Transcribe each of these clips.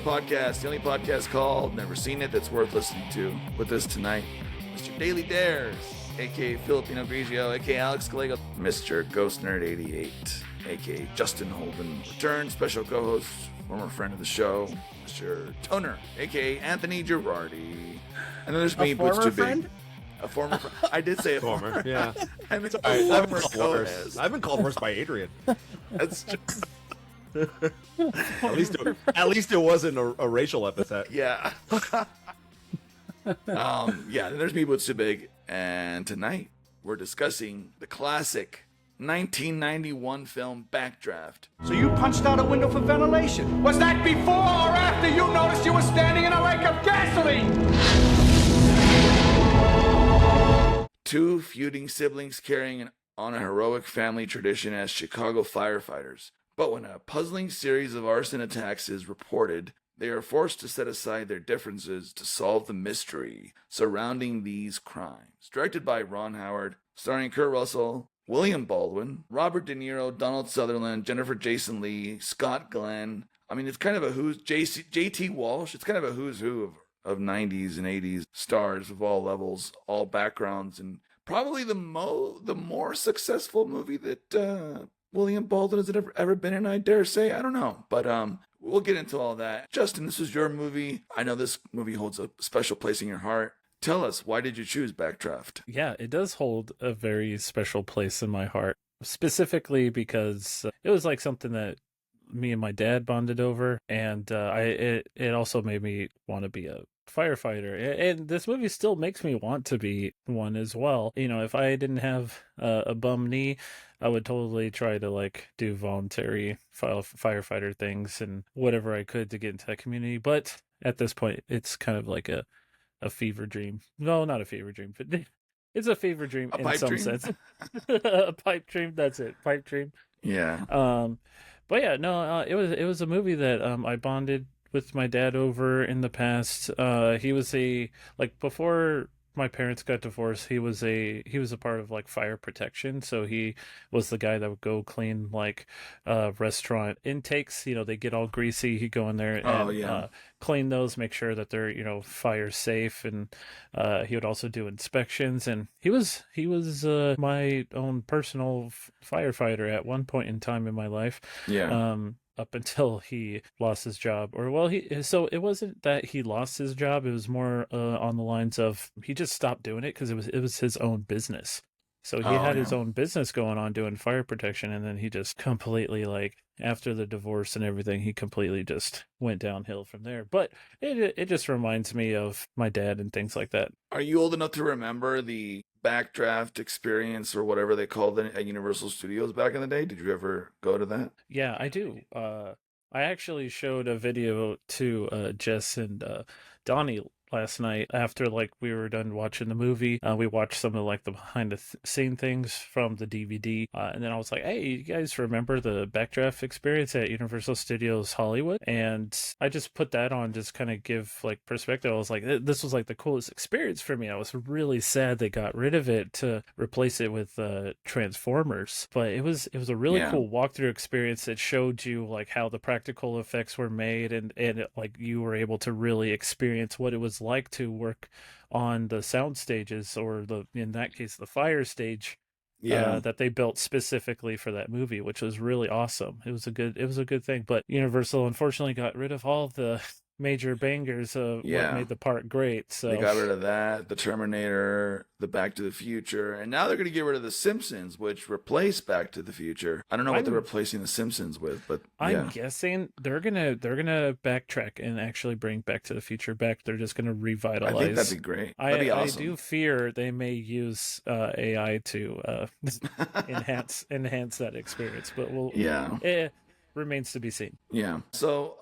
podcast, the only podcast called Never Seen It that's worth listening to. With us tonight, Mr. Daily Dares, aka Filipino Grigio, aka Alex Gallego, Mr. Ghost Nerd 88, aka Justin Holden, return special co-host, former friend of the show, Mr. Toner, aka Anthony Girardi. And then there's me, Boots Too Big. A former friend. I did say a former. Yeah. I mean, I've been called worse by Adrian. That's true. At least it wasn't a racial epithet. Yeah. Yeah, there's me, Boots Too Big, and tonight we're discussing the classic 1991 film Backdraft. So you punched out a window for ventilation. Was that before or after you noticed you were standing in a lake of gasoline? Two feuding siblings carrying on a heroic family tradition as Chicago firefighters. But when a puzzling series of arson attacks is reported, they are forced to set aside their differences to solve the mystery surrounding these crimes. Directed by Ron Howard, starring Kurt Russell, William Baldwin, Robert De Niro, Donald Sutherland, Jennifer Jason Leigh, Scott Glenn. I mean, it's kind of a who's J.T. Walsh. It's kind of a who's who of 90s and 80s stars of all levels, all backgrounds, and probably the more successful movie that William Baldwin has ever been in, I dare say. I don't know. But we'll get into all that. Justin, this was your movie. I know this movie holds a special place in your heart. Tell us, why did you choose Backdraft? Yeah, it does hold a very special place in my heart, specifically because it was like something that me and my dad bonded over, and it also made me want to be a firefighter, and this movie still makes me want to be one as well. You know, if I didn't have a bum knee, I would totally try to do voluntary firefighter things and whatever I could to get into that community. But at this point, it's kind of like a fever dream. No, not a fever dream, but it's a fever dream in some sense. A pipe dream. That's it. Pipe dream. Yeah. But yeah, no, it was a movie that I bonded with my dad over in the past. He was before my parents got divorced, he was a part of fire protection. So he was the guy that would go clean restaurant intakes. You know, they get all greasy. He'd go in there and clean those, make sure that they're fire safe, and he would also do inspections. And he was my own personal firefighter at one point in time in my life. Yeah. Up until he lost his job, so it wasn't that he lost his job. It was more on the lines of he just stopped doing it because it was his own business. So he had his own business going on doing fire protection, and then he just completely after the divorce and everything, he completely just went downhill from there. But it just reminds me of my dad and things like that. Are you old enough to remember the Backdraft experience or whatever they called it at Universal Studios back in the day? Did you ever go to that? Yeah, I do. I actually showed a video to Jess and Donnie last night after we were done watching the movie. We watched some of the behind the scene things from the DVD, and then I was like, hey, you guys remember the Backdraft experience at Universal Studios Hollywood? And I just put that on, just kind of give perspective. I was like, this was the coolest experience for me. I was really sad they got rid of it to replace it with Transformers, but it was a really cool walkthrough experience that showed you how the practical effects were made, and you were able to really experience what it was like to work on the sound stages, or in that case the fire stage that they built specifically for that movie, which was really awesome. It was a good thing. But Universal unfortunately got rid of all the major bangers of what made the park great. So they got rid of that, the Terminator, the Back to the Future, and now they're going to get rid of the Simpsons, which replaced Back to the Future. I don't know what they're replacing the Simpsons with, but I'm guessing they're gonna backtrack and actually bring Back to the Future back. They're just gonna revitalize. I think that'd be great. That'd be awesome. I do fear they may use AI to enhance that experience, but it remains to be seen. Yeah. So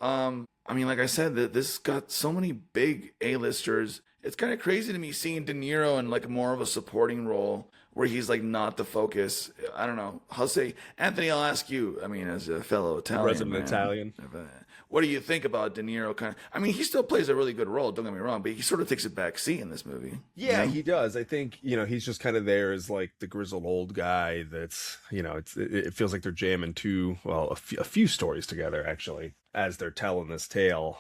I mean, like I said, this got so many big A-listers. It's kind of crazy to me seeing De Niro in more of a supporting role where he's not the focus. I don't know. I'll say, Anthony, I'll ask you. I mean, as a fellow Italian, Italian. what do you think about De Niro? Kind of, I mean, he still plays a really good role. Don't get me wrong, but he sort of takes a back seat in this movie. Yeah, you know? he does. I think, he's just kind of there as like the grizzled old guy that's, it feels like they're jamming a few stories together actually as they're telling this tale.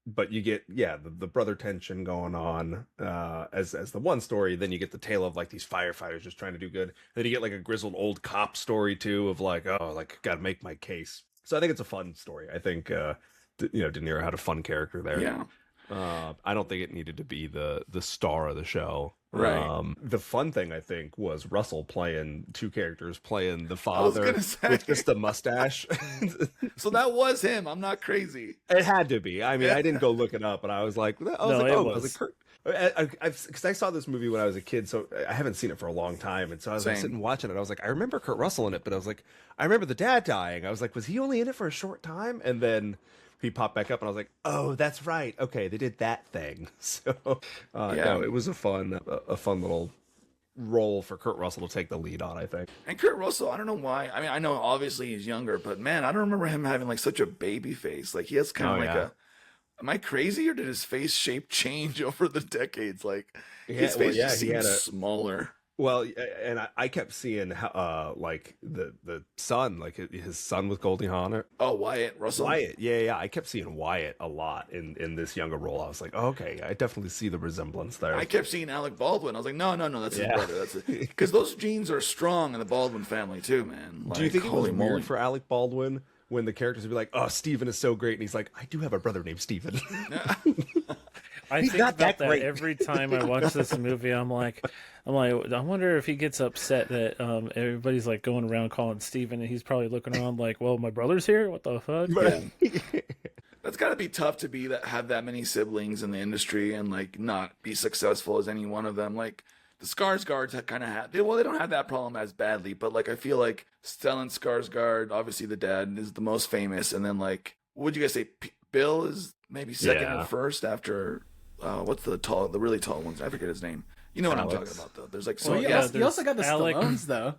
But you get, the brother tension going on as the one story. Then you get the tale of like these firefighters just trying to do good. Then you get like a grizzled old cop story too of like, oh, like gotta make my case. So I think it's a fun story. I think, De Niro had a fun character there. Yeah. I don't think it needed to be the star of the show. Right. The fun thing I think was Russell playing two characters, playing the I was father gonna say. with just a mustache. So that was him. I'm not crazy. It had to be. I mean, I didn't go look it up, but I was like, Kurt. Because I saw this movie when I was a kid, so I haven't seen it for a long time, and so I was like, sitting watching it. I was like, I remember Kurt Russell in it, but I was like, I remember the dad dying. I was like, was he only in it for a short time? And then he popped back up, and I was like, oh, that's right. Okay, they did that thing. So, no, it was a fun little role for Kurt Russell to take the lead on, I think. And Kurt Russell, I don't know why. I mean, I know obviously he's younger, but man, I don't remember him having like such a baby face. Like he has kind of a. Am I crazy, or did his face shape change over the decades? Like his face just seems smaller. Well, and I kept seeing how, like the son, like his son with Goldie Hawn. Oh, Wyatt Russell. Wyatt, yeah. I kept seeing Wyatt a lot in this younger role. I was like, oh, okay, I definitely see the resemblance there. I kept seeing Alec Baldwin. I was like, no, that's his brother. That's it. Because those genes are strong in the Baldwin family too, man. Like, do you think it was weird for Alec Baldwin when the characters would be like, oh, Steven is so great, and he's like, I do have a brother named Steven. I think about that every time I watch this movie. I'm like, I wonder if he gets upset that everybody's like going around calling Steven, and he's probably looking around like, well, my brother's here. What the fuck? Yeah. That's got to be tough to have that many siblings in the industry and like not be successful as any one of them. Like the Skarsgårds kind of have. They don't have that problem as badly, but like I feel like Stellan Skarsgård, obviously the dad, is the most famous, and then like, what would you guys say? Bill is maybe second or first after. What's the really tall ones? I forget his name. You know what I'm talking about, though. There's like you also got the Stallones, though.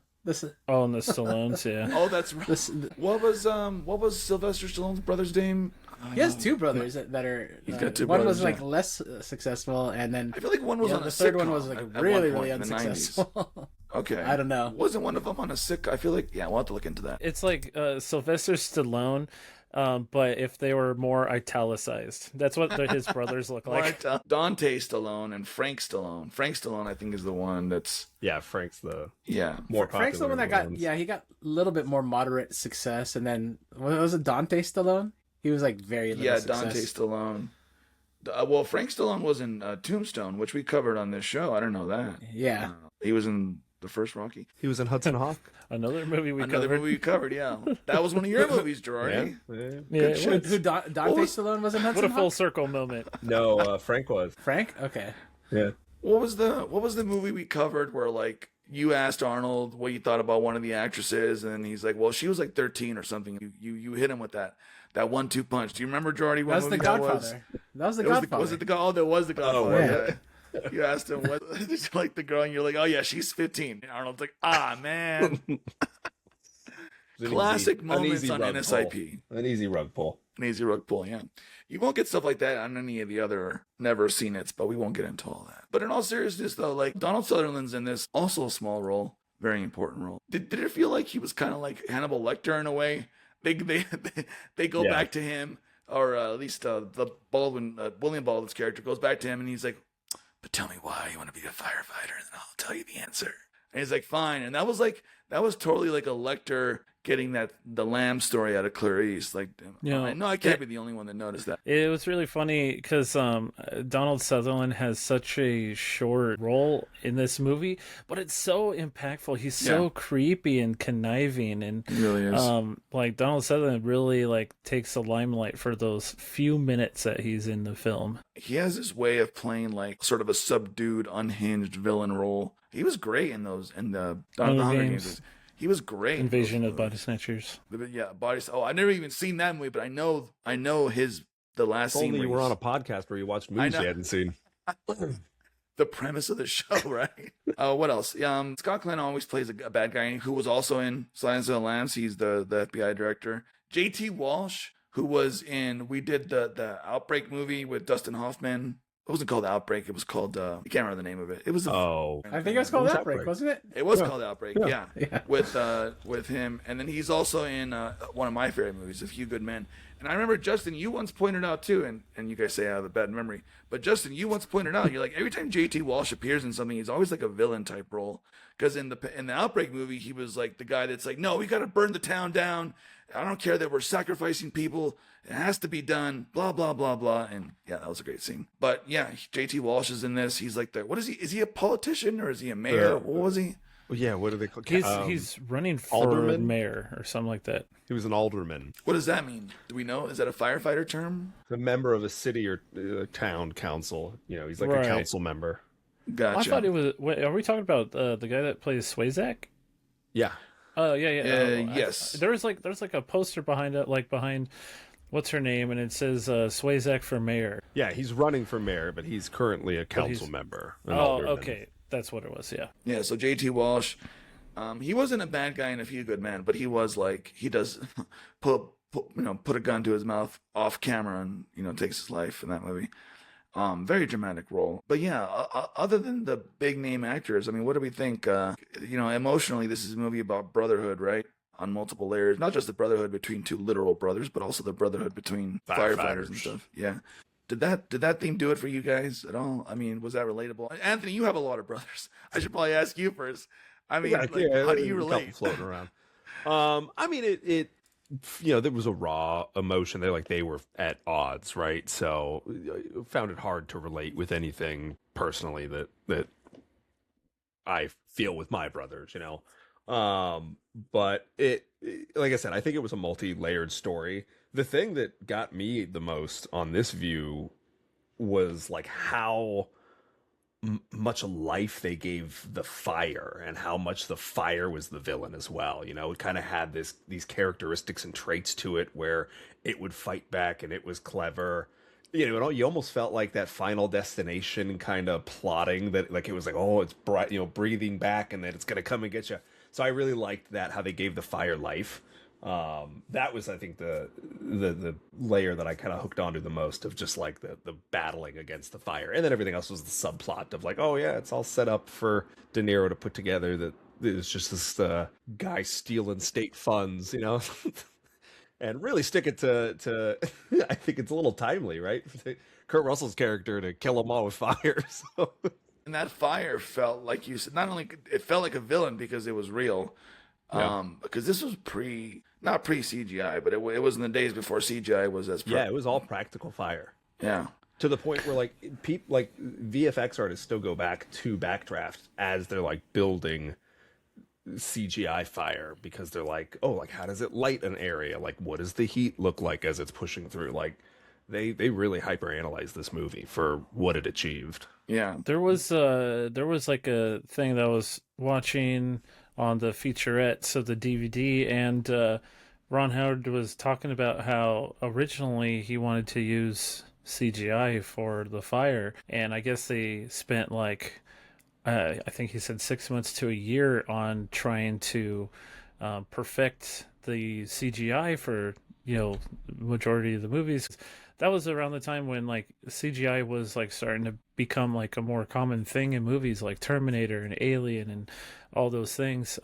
And the Stallones, yeah. Oh, that's right. What was Sylvester Stallone's brother's name? He has two brothers that are. He's got two one brothers, was like less successful, and then I feel like one was on the a third sitcom one was like really unsuccessful. Okay, I don't know. Wasn't one of them on a sick? I feel like we'll have to look into that. It's like Sylvester Stallone. But if they were more italicized, that's what his brothers look like. Dante Stallone and Frank Stallone. Frank Stallone, I think, is the one that's Frank's the more popular. Frank's the one that got he got a little bit more moderate success, and then was it Dante Stallone? He was like very little success. Dante Stallone. Well, Frank Stallone was in Tombstone, which we covered on this show. I don't know that. Yeah, he was in the first Rocky. He was in Hudson Hawk. Another movie we covered. Yeah. That was one of your movies, Girardi. Who Dante Stallone was in Hudson What a Hawk? full circle moment. No, Frank was. Frank? Okay. Yeah. What was the movie we covered where like you asked Arnold what you thought about one of the actresses, and he's like, well, she was like 13 or something. You hit him with that 1-2 punch. Do you remember, Girardi, what movie that was? That was The Godfather. Was it the Godfather? Oh, that was the Godfather. Yeah. You asked him what did you like the girl, and you're like, oh yeah, she's 15. And Arnold's like, man. Classic moments on NSIP. An easy rug pull. Yeah. You won't get stuff like that on any of the other Never Seen It's, but we won't get into all that. But in all seriousness, though, like Donald Sutherland's in this, also a small role, very important role. Did it feel like he was kind of like Hannibal Lecter in a way? They go back to him, or at least the Baldwin, William Baldwin's character goes back to him, and he's like, but tell me why you want to be a firefighter, and then I'll tell you the answer. And he's like, fine. And that was totally like a Lecter getting the lamb story out of Clarice. Like, I can't be the only one that noticed that. It was really funny because Donald Sutherland has such a short role in this movie, but it's so impactful. He's so creepy and conniving, and he really is. Like Donald Sutherland really like takes the limelight for those few minutes that he's in the film. He has this way of playing like sort of a subdued, unhinged villain role. He was great in the Hunger Games. He was great. Invasion of Body Snatchers. Yeah, I've never even seen that movie, but I know the last scene. Only you were on a podcast where you watched movies you hadn't seen. The premise of the show, right? What else? Scott Glenn always plays a bad guy who was also in Silence of the Lambs. He's the FBI director. J.T. Walsh, who was in, we did the Outbreak movie with Dustin Hoffman. It wasn't called Outbreak. It was called, I can't remember the name of it. It was I think it was called Who's Outbreak, Outbreak? wasn't it? It was Yeah. called Outbreak, Yeah. yeah. With him. And then he's also in one of my favorite movies, A Few Good Men. And I remember, Justin, you once pointed out too, and you guys say I have a bad memory, but Justin, you once pointed out, you're like, every time JT Walsh appears in something, he's always like a villain type role. Because in the Outbreak movie, he was like the guy that's like, no, we got to burn the town down. I don't care that we're sacrificing people. It has to be done. Blah, blah, blah, blah. And yeah, that was a great scene. But yeah, JT Walsh is in this. He's like what is he? Is he a politician or is he a mayor? What was he? Yeah, what do they call? He's running for alderman? mayor or something like that. He was an alderman, What does that mean? Do we know? Is that a firefighter term? a member of a city or town council. He's like Right. a council member. Gotcha. I thought it was. Wait, are we talking about the guy that plays Swayzak? Yeah, Oh yeah. Yes. There's like a poster behind it, like behind what's her name, and it says Swayzak for mayor. yeah, he's running for mayor, but he's currently a council he's- member. an Oh, alderman. okay, that's what it was. Yeah. Yeah, so JT Walsh, he wasn't a bad guy in A Few Good Men, but he was like, he does put a gun to his mouth off camera and takes his life in that movie. Very dramatic role. But yeah, other than the big name actors, I mean, what do we think? Emotionally, this is a movie about brotherhood, right? On multiple layers, not just the brotherhood between two literal brothers, but also the brotherhood between firefighters and stuff. Yeah. Did that theme do it for you guys at all? I mean, was that relatable? Anthony, you have a lot of brothers. I should probably ask you first. I mean, how do you there's a couple relate? floating around? I mean, it there was a raw emotion there, like they were at odds, right? So I found it hard to relate with anything personally that I feel with my brothers, but like I said, I think it was a multi-layered story. The thing that got me the most on this view was like how much life they gave the fire and how much the fire was the villain as well. It kind of had these characteristics and traits to it where it would fight back and it was clever. You almost felt like that Final Destination kind of plotting that, like, it was like, oh, it's bright, breathing back and then it's going to come and get you. So I really liked that, how they gave the fire life. That was, I think, the layer that I kind of hooked onto the most, of just like the battling against the fire. And then everything else was the subplot of like, oh yeah, it's all set up for De Niro to put together, that it's just this guy stealing state funds, and really stick it to I think it's a little timely, right? Kurt Russell's character to kill them all with fire. So. And that fire felt like you said, not only it felt like a villain because it was real, because this was not pre CGI, but it was in the days before CGI was as Yeah, it was all practical fire. Yeah. To the point where like VFX artists still go back to Backdraft as they're like building CGI fire, because they're like, oh, like how does it light an area? Like what does the heat look like as it's pushing through? Like they really hyper-analyzed this movie for what it achieved. Yeah. There was like a thing that I was watching on the featurettes of the DVD, and Ron Howard was talking about how originally he wanted to use CGI for the fire, and I guess they spent like I think he said 6 months to a year on trying to perfect the CGI for majority of the movies. That was around the time when like CGI was like starting to become like a more common thing in movies like Terminator and Alien and all those things.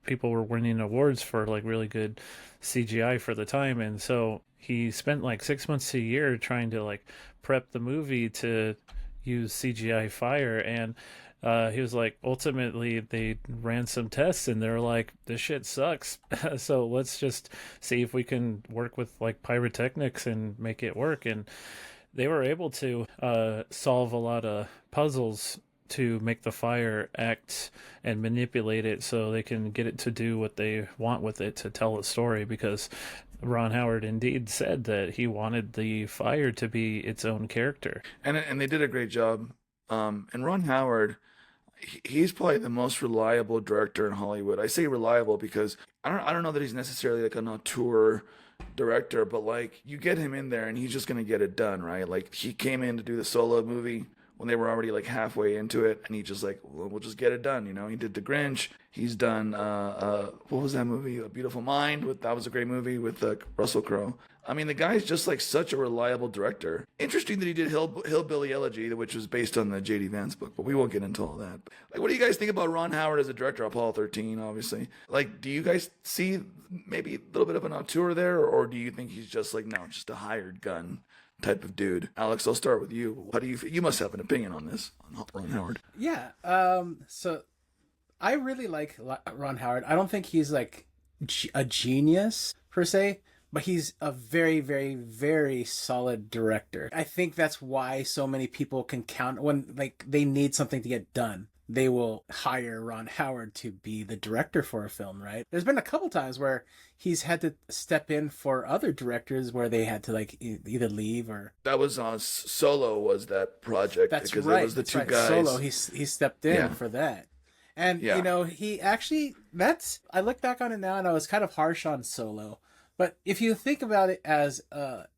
People were winning awards for like really good CGI for the time, and so he spent like 6 months to a year trying to like prep the movie to use CGI fire. And he was like, ultimately they ran some tests and they're like, this shit sucks. So let's just see if we can work with like pyrotechnics and make it work. And they were able to solve a lot of puzzles to make the fire act and manipulate it so they can get it to do what they want with it to tell a story, because Ron Howard indeed said that he wanted the fire to be its own character. And they did a great job. And Ron Howard, he's probably the most reliable director in Hollywood. I say reliable because I don't know that he's necessarily like an auteur director, but like you get him in there and he's just gonna get it done, right? Like he came in to do the Solo movie when they were already like halfway into it, and he just like, well, we'll just get it done. You know, he did The Grinch. He's done what was that movie? A Beautiful Mind. That was a great movie with Russell Crowe. I mean, the guy's just like such a reliable director. Interesting that he did Hillbilly Elegy, which was based on the J.D. Vance book, but we won't get into all that. Like, what do you guys think about Ron Howard as a director? Apollo 13, obviously. Like, do you guys see maybe a little bit of an auteur there, or do you think he's just like, no, just a hired gun type of dude? Alex, I'll start with you. How do you must have an opinion on this, on Ron Howard? Yeah. So I really like Ron Howard. I don't think he's like a genius per se, but he's a very, very, very solid director. I think that's why so many people can count when like they need something to get done. They will hire Ron Howard to be the director for a film, right? There's been a couple times where he's had to step in for other directors where they had to like either leave or... That was on Solo was that project. That's because right. It was the That's two right. guys. Solo, he stepped in for that. And, you know, he actually... I look back on it now and I was kind of harsh on Solo. But if you think about it as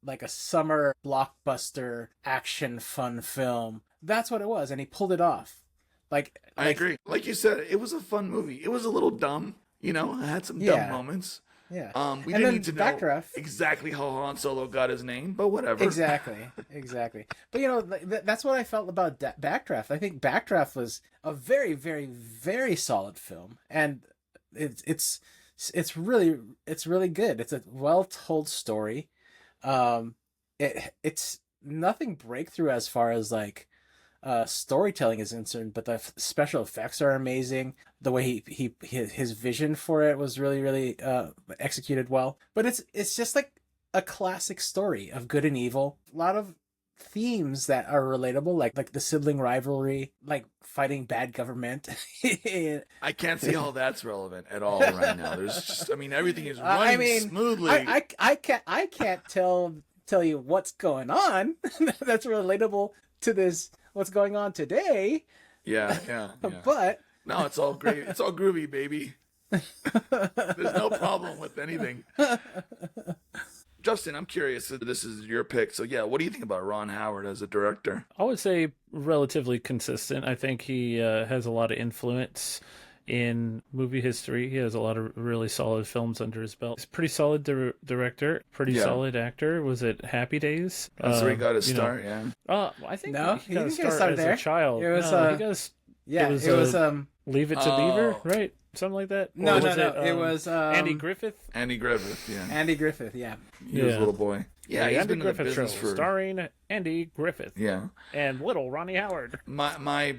like a summer blockbuster action fun film, that's what it was. And he pulled it off. I agree. Like you said, it was a fun movie. It was a little dumb, you know. It had some dumb moments. Yeah. We and didn't need to know Backdraft. exactly how Han Solo got his name, but whatever. Exactly. But, you know, that's what I felt about Backdraft. I think Backdraft was a very, very, very solid film. And it's really good. It's a well-told story. It's nothing breakthrough as far as, like, storytelling is concerned, but the special effects are amazing. The way his vision for it was really, really executed well. But it's just like a classic story of good and evil. A lot of themes that are relatable, like the sibling rivalry, like fighting bad government. I can't see how that's relevant at all right now. There's just, I mean, everything is running smoothly. I can't tell you what's going on that's relatable to this. What's going on today? Yeah. But no, it's all great. It's all groovy, baby. There's no problem with anything. Justin, I'm curious. This is your pick. So yeah, what do you think about Ron Howard as a director? I would say relatively consistent. I think he has a lot of influence in movie history. He has a lot of really solid films under his belt. He's a pretty solid director, pretty solid actor. Was it Happy Days? That's where he got his start, I think he got a start as there. a child. It was, it was Leave It to Beaver, right? Something like that? No. It was Andy Griffith? Andy Griffith, yeah. Andy Griffith, yeah. He was a little boy. Yeah, he's Andy been in the Griffith Show, business starring Andy Griffith. Yeah. And little Ronnie Howard. My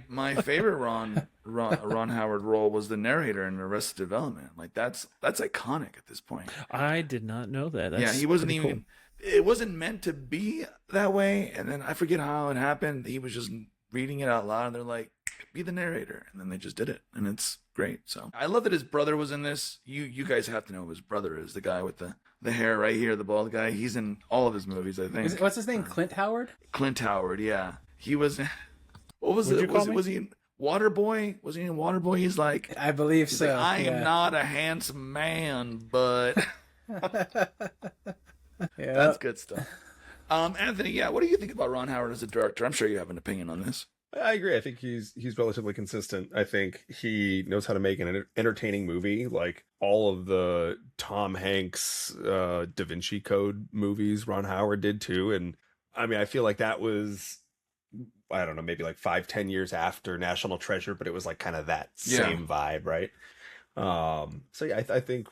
favorite Ron Howard role was the narrator in Arrested Development. Like that's iconic at this point. I did not know that. That's he wasn't pretty even. Cool. It wasn't meant to be that way, and then I forget how it happened. He was just reading it out loud, and they're like, "Be the narrator," and then they just did it, and it's great. So I love that his brother was in this. You guys have to know who his brother is. The guy with the hair right here, the bald guy. He's in all of his movies, I think. What's his name? Clint Howard? Clint Howard, yeah. He was. What was it? Was he in Waterboy? Was he in Waterboy? He's like, I believe so. Like, I am not a handsome man, but that's good stuff. Anthony, what do you think about Ron Howard as a director? I'm sure you have an opinion on this. I agree. I think he's relatively consistent. I think he knows how to make an entertaining movie, like all of the Tom Hanks Da Vinci Code movies Ron Howard did too. And I mean, I feel like that was, I don't know, maybe like 5-10 years after National Treasure, but it was like kind of that same vibe, right? So yeah, I think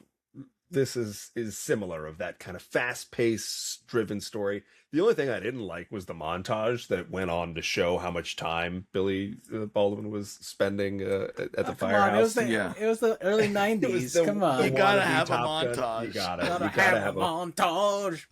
this is similar, of that kind of fast-paced driven story. The only thing I didn't like was the montage that went on to show how much time Billy Baldwin was spending at the firehouse. It was the early 90s. Come on. You gotta have a montage. You gotta have a montage.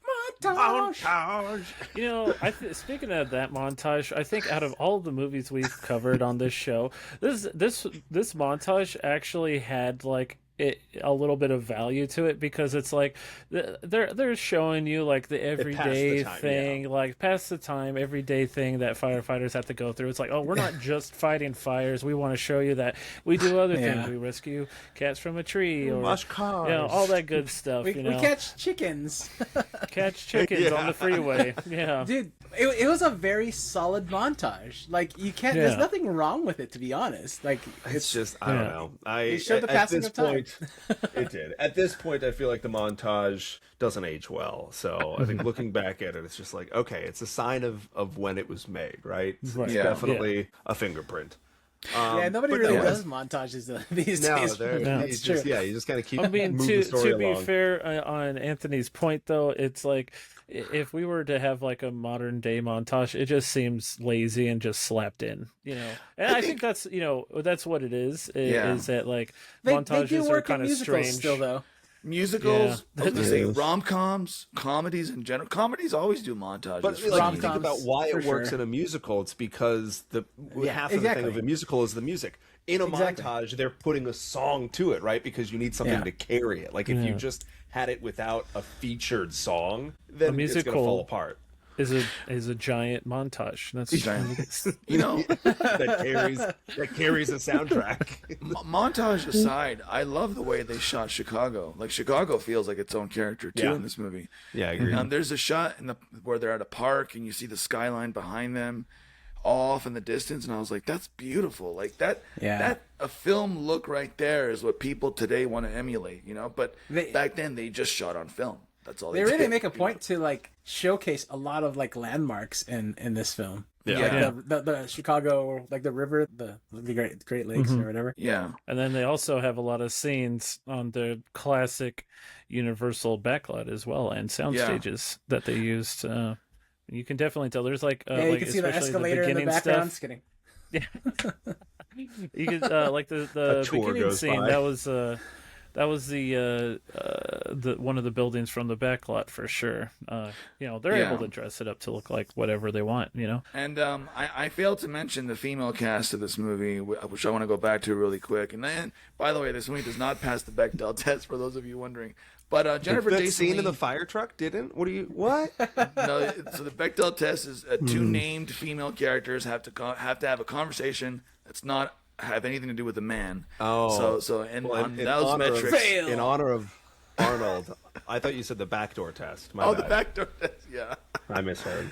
You know, speaking of that montage, I think out of all the movies we've covered on this show, this montage actually had like a little bit of value to it, because it's like they're showing you like the everyday thing, like pass the time, everyday thing that firefighters have to go through. It's like, oh, we're not just fighting fires. We want to show you that we do other things. We rescue cats from a tree, or wash cars, all that good stuff. We catch chickens. Catch chickens on the freeway. Yeah, dude. It was a very solid montage. Like you can't. There's Yeah. nothing wrong with it, to be honest. Like It's just I don't Yeah. know. It showed the passing of time. It did. At this point, I feel like the montage doesn't age well. So I think looking back at it, it's just like, okay, it's a sign of when it was made, right? It's Right. Yeah. definitely a fingerprint. Yeah, nobody but really no, does montages these No, days. it's just you just kind of keep I mean, moving the story to be along. fair on Anthony's point, though, it's like if we were to have like a modern day montage, it just seems lazy and just slapped in, you know. And I think that's that's what it is. Yeah. Is that like They montages do are work in kind of musicals strange. still, though. Musicals, Yeah. I was gonna say Yes. rom-coms, comedies in general. Comedies always do montages. But for like, some you think reason. about why for it works sure. in a musical, it's because Yeah, half of the thing exactly. of a musical is the music. In a Exactly. montage, they're putting a song to it, right? Because you need something Yeah. to carry it. Like if you Yeah. just had it without a featured song, then it's musical- going to fall apart. Is a giant montage. That's You know, that carries a soundtrack. montage aside, I love the way they shot Chicago. Like Chicago feels like its own character too Yeah. in this movie. Yeah, I agree. There's a shot where they're at a park and you see the skyline behind them, off in the distance, and I was like, "That's beautiful." Like that. Yeah. That a film look right there is what people today want to emulate. But back then they just shot on film. That's all They they really did. make a point to like showcase a lot of like landmarks in this film. Yeah. Like Yeah. the Chicago, like the river, the Great Lakes or whatever. Yeah. And then they also have a lot of scenes on the classic Universal backlot as well, and sound Yeah. stages that they used. You can definitely tell. There's like, Yeah, you like can see the especially escalator in the beginning background. stuff. Just kidding. You could like the A tour beginning goes scene. by. That was the one of the buildings from the backlot for sure. They're Yeah. able to dress it up to look like whatever they want. And I failed to mention the female cast of this movie, which I want to go back to really quick. And then, by the way, this movie does not pass the Bechdel test, for those of you wondering. But Jennifer that Jason scene Leigh, in the fire truck didn't? What? no, so the Bechdel test is two named female characters have to have a conversation that's not have anything to do with a man. Oh. so and Well, on those metrics. Fail. In honor of Arnold, I thought you said the backdoor test. My The bad. backdoor test. Yeah. I misheard.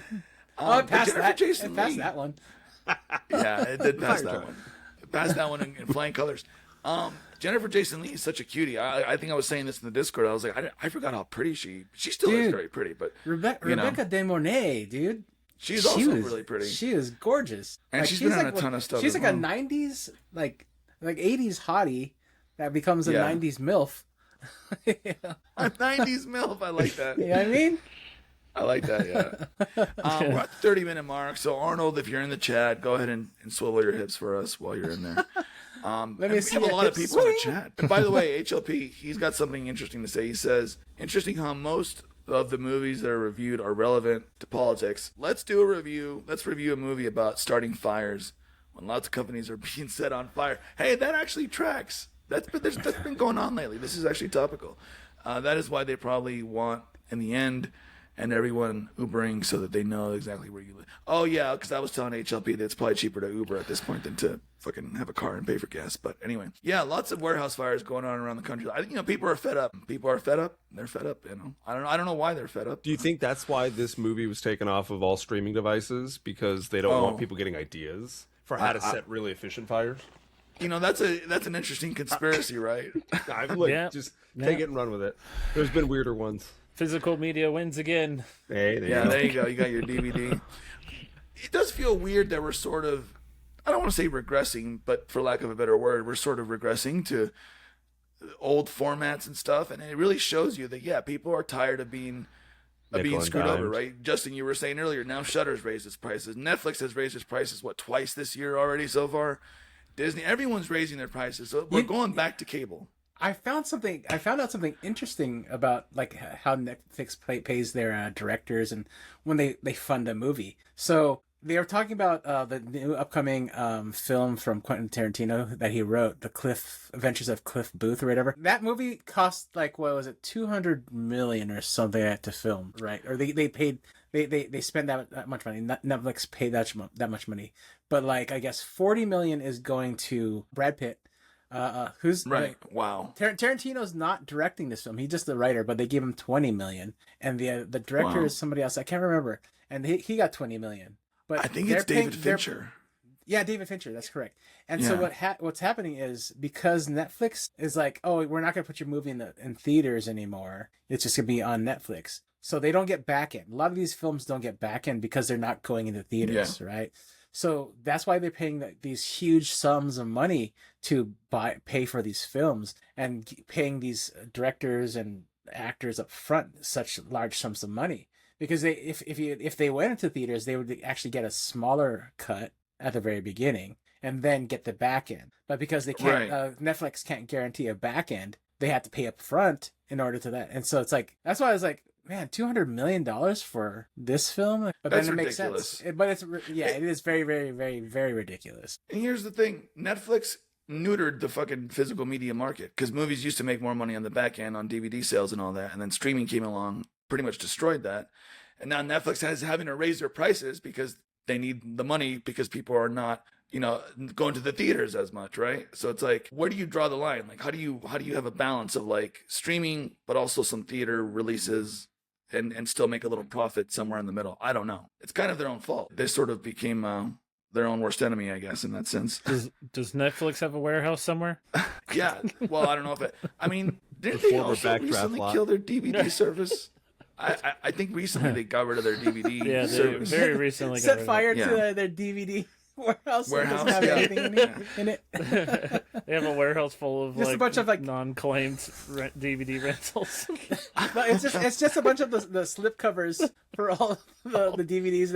Oh, it passed Jennifer that. Jason It passed Leigh. that one. Yeah, it did pass Fire that truck. one. It passed that one in flying colors. Jennifer Jason Leigh is such a cutie. I think I was saying this in the Discord. I was like, I forgot how pretty she still is Dude. very pretty, but Rebecca De Mornay, dude. she's She also was- really pretty. She is gorgeous. And she's been on a ton of stuff She's as like a well. 90s, like 80s hottie that becomes a Yeah. 90s MILF. A 90s MILF. I like that. You know what I mean? I like that, yeah. We're at the 30-minute mark. So, Arnold, if you're in the chat, go ahead and swivel your hips for us while you're in there. Let And me we see have a that lot of hip people in the swing. chat. And by the way, HLP, he's got something interesting to say. He says, interesting how most of the movies that are reviewed are relevant to politics. Let's do a review. Let's review a movie about starting fires when lots of companies are being set on fire. Hey, that actually tracks. That's been going on lately. This is actually topical. That is why they probably want, in the end, and everyone Ubering so that they know exactly where you live. Oh, yeah, because I was telling HLP that it's probably cheaper to Uber at this point than to fucking have a car and pay for gas. But anyway, yeah, lots of warehouse fires going on around the country. I think, people are fed up. People are fed up. They're fed up, I don't know why they're fed up. Do you think that's why this movie was taken off of all streaming devices? Because they don't want people getting ideas for how to set really efficient fires? That's an interesting conspiracy, right? Look, Yeah. just take it and run with it. There's been weirder ones. Physical media wins again. Hey, there Yeah, you go. there you go. You got your DVD. It does feel weird that we're sort of, I don't want to say regressing, but for lack of a better word, we're sort of regressing to old formats and stuff. And it really shows you that, yeah, people are tired of being Nickel and screwed over, dimed. right? Justin, you were saying earlier, now Shutter's raised its prices. Netflix has raised its prices, twice this year already so far? Disney, everyone's raising their prices. So we're going back to cable. I found out something interesting about like how Netflix pays their directors and when they fund a movie. So they were talking about the new upcoming film from Quentin Tarantino that he wrote, The Adventures of Cliff Booth or whatever. That movie cost like, what was it, 200 million or something to film, right? Or they paid they spent that much money. Netflix paid that much money, but like I guess 40 million is going to Brad Pitt. Who's Right. Wow. Tarantino's not directing this film. He's just the writer, but they gave him 20 million, and the director Wow. is somebody else. I can't remember. and he got 20 million. But I think they're it's paying- David they're- Fincher. Yeah, David Fincher. That's correct. And so Yeah. what's happening is because Netflix is like, oh, we're not going to put your movie in theaters anymore. It's just going to be on Netflix. So they don't get back end. A lot of these films don't get back end because they're not going into theaters, right? So that's why they're paying these huge sums of money to pay for these films and paying these directors and actors up front such large sums of money. Because if they went into theaters, they would actually get a smaller cut at the very beginning and then get the back end. But because they can't, Netflix can't guarantee a back end, they have to pay up front in order to that. And so it's like, that's why I was like, man, $200 million for this film? But That's then it makes ridiculous. sense. But it is very, very, very, very ridiculous. And here's the thing, Netflix neutered the fucking physical media market because movies used to make more money on the back end on DVD sales and all that, and then streaming came along, pretty much destroyed that. And now Netflix is having to raise their prices because they need the money because people are not, going to the theaters as much, right? So it's like, where do you draw the line? Like, how do you have a balance of like streaming, but also some theater releases and still make a little profit somewhere in the middle? I don't know. It's kind of their own fault. They sort of became their own worst enemy, I guess, in that sense. Does Netflix have a warehouse somewhere? Yeah. Well, I don't know if didn't they former also Backdraft recently lot. kill their DVD service? I think recently they got rid of their DVD Yeah, they service. very recently Set got rid fire of Yeah. to their DVD warehouse. That doesn't have yeah. anything in it. it. They have a warehouse full of Just a bunch of, like- non-claimed DVD rentals. No, it's just a bunch of the slip covers for all the DVDs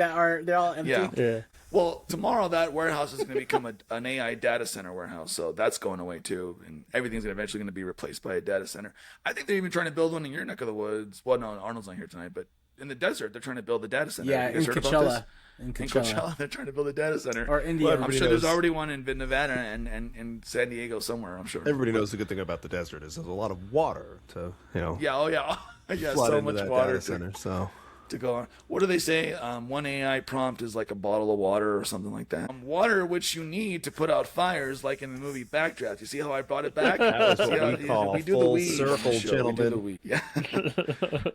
they're all empty. Yeah. Yeah. Well, tomorrow that warehouse is going to become an AI data center warehouse, so that's going away too, and everything's eventually going to be replaced by a data center. I think they're even trying to build one in your neck of the woods. Well, no, Arnold's not here tonight, but in the desert, they're trying to build a data center. Yeah, Have you in guys heard about Coachella. this? In In Coachella. Coachella, they're trying to build a data center. Or India. Well, I'm everybody sure there's knows- already one in Nevada and San Diego somewhere, I'm sure. Everybody knows the good thing about the desert is there's a lot of water to, Yeah, oh yeah. Yeah, flood so into much that water data center. So to go on. What do they say? One AI prompt is like a bottle of water or something like that. Water which you need to put out fires, like in the movie Backdraft. You see how I brought it back? that was See how- what we call we do the full weed on the circle, show. We do the gentlemen. weed. Yeah.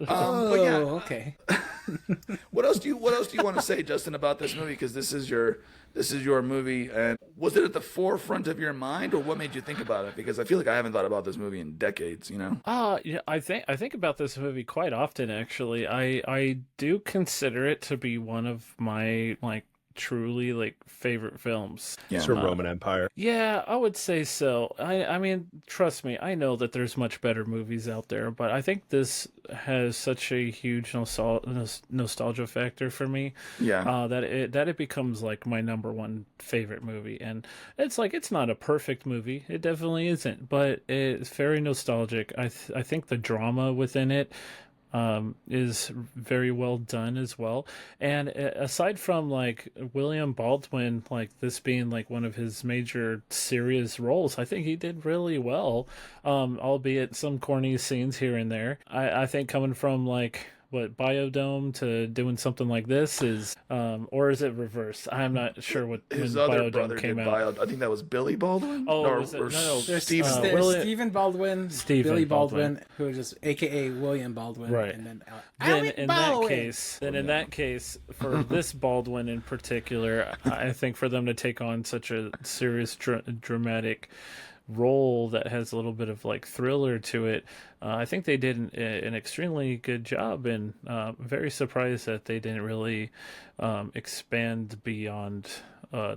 Oh, But yeah, okay. what else do you want to say, Justin, about this movie? Because this is your movie, and was it at the forefront of your mind, or what made you think about it? Because I feel like I haven't thought about this movie in decades. Yeah, I think about this movie quite often actually. I do consider it to be one of my truly favorite films. Yeah. it's from Roman Empire. Yeah, I would say so. I mean, trust me, I know that there's much better movies out there, but I think this has such a huge nostalgia factor for me. Yeah. That it becomes like my number one favorite movie, and it's not a perfect movie. It definitely isn't, but it's very nostalgic. I think the drama within it is very well done as well. And aside from William Baldwin, this being one of his major serious roles, I think he did really well. Albeit some corny scenes here and there. I think coming from Biodome to doing something like this is, or is it reversed? I'm not sure when His other Biodome brother came did out. I think that was Billy Baldwin. Oh, or, was it? or No, There's Steve. Stephen Baldwin, Stephen Billy Baldwin. Baldwin, who is just AKA William Baldwin, Right. and then Then Alec in Baldwin. that case, for this Baldwin in particular, I think for them to take on such a serious dramatic role that has a little bit of thriller to it, I think they did an extremely good job, and very surprised that they didn't really expand beyond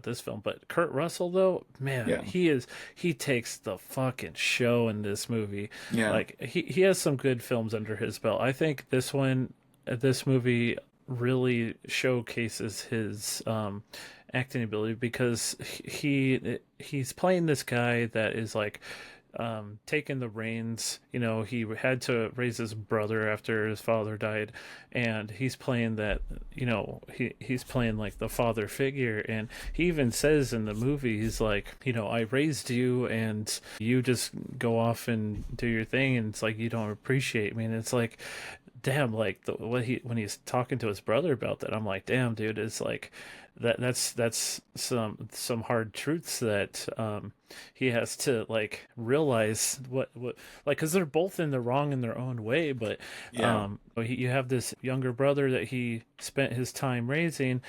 this film. But Kurt Russell, though, man, Yeah. he takes the fucking show in this movie. Yeah. He has some good films under his belt. I think this movie really showcases his acting ability, because he's playing this guy that is taking the reins. He had to raise his brother after his father died, and he's playing that. He's playing the father figure, and he even says in the movie, he's I raised you, and you just go off and do your thing, and it's you don't appreciate me, and it's damn, when he's talking to his brother about that, I'm damn, dude, it's that's some hard truths that he has to like realize what like, because they're both in the wrong in their own way, but you have this younger brother that he spent his time raising,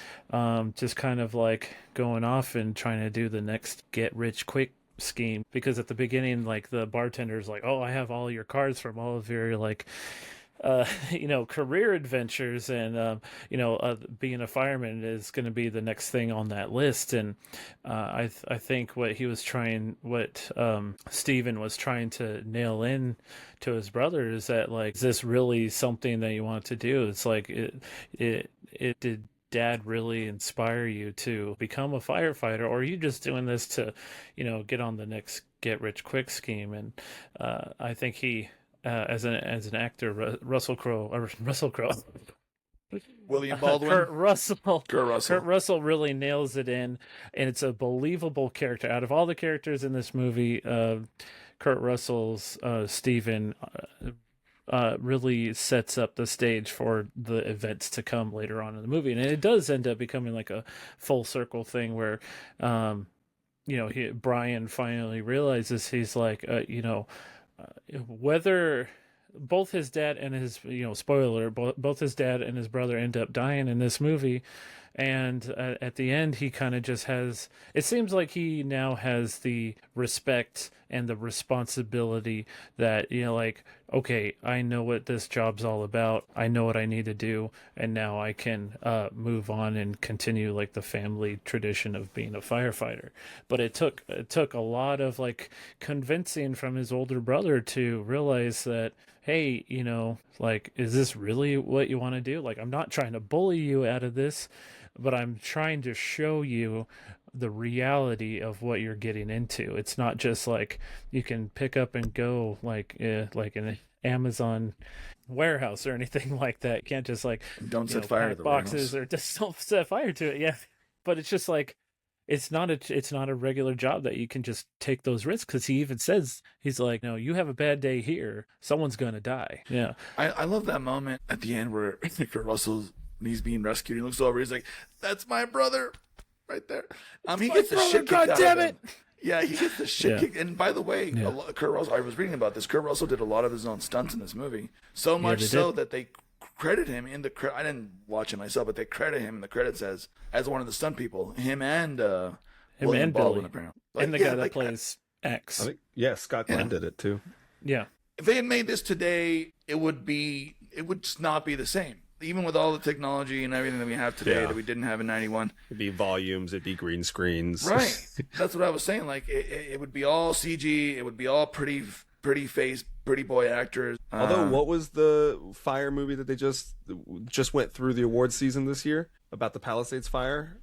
just kind of like going off and trying to do the next get rich quick scheme, because at the beginning, like, the bartender's like, oh, I have all your cards from all of your like career adventures, and being a fireman is going to be the next thing on that list. And I think what Steven was trying to nail in to his brother is that, like, is this really something that you want to do? It's like, it did Dad really inspire you to become a firefighter, or are you just doing this to get on the next get rich quick scheme? And I think he, as an actor, Russell Crowe, William Baldwin, Kurt Russell. Kurt Russell really nails it in, and it's a believable character. Out of all the characters in this movie, Kurt Russell's Steven really sets up the stage for the events to come later on in the movie, and it does end up becoming like a full circle thing where, Brian finally realizes, he's like, whether both his dad and his, spoiler, both his dad and his brother end up dying in this movie. And at the end, he kind of just has, it seems like he now has the respect and the responsibility that, like, okay, I know what this job's all about. I know what I need to do. And now I can move on and continue, like, the family tradition of being a firefighter. But it took a lot of, like, convincing from his older brother to realize that, hey, like, is this really what you want to do? Like, I'm not trying to bully you out of this, but I'm trying to show you the reality of what you're getting into. It's not just like you can pick up and go like in an Amazon warehouse or anything like that. You can't just like don't set fire to the boxes warehouse. Or just don't set fire to it. Yeah, but it's just like it's not a regular job that you can just take those risks, because he even says, he's like, no, you have a bad day here, someone's gonna die. Yeah, I love that moment at the end where Kurt Russell's, he's being rescued. He looks over. He's like, "That's my brother, right there." He gets the shit kicked out of him. God damn it! Yeah, he gets the shit kicked. And by the way, Kurt Russell, I was reading about this. Kurt Russell did a lot of his own stunts in this movie. So much so that they credit him in the I didn't watch it myself, but they credit him in the credits as one of the stunt people. Him and William Baldwin, apparently. Like, and the guy that plays X. I think, Scott Glenn did it too. Yeah. If they had made this today, it would just not be the same. Even with all the technology and everything that we have today that we didn't have in 91. It'd be volumes, it'd be green screens. Right. That's what I was saying. Like, it would be all CG. It would be all pretty face, pretty boy actors. Although, what was the fire movie that they just went through the awards season this year about the Palisades fire?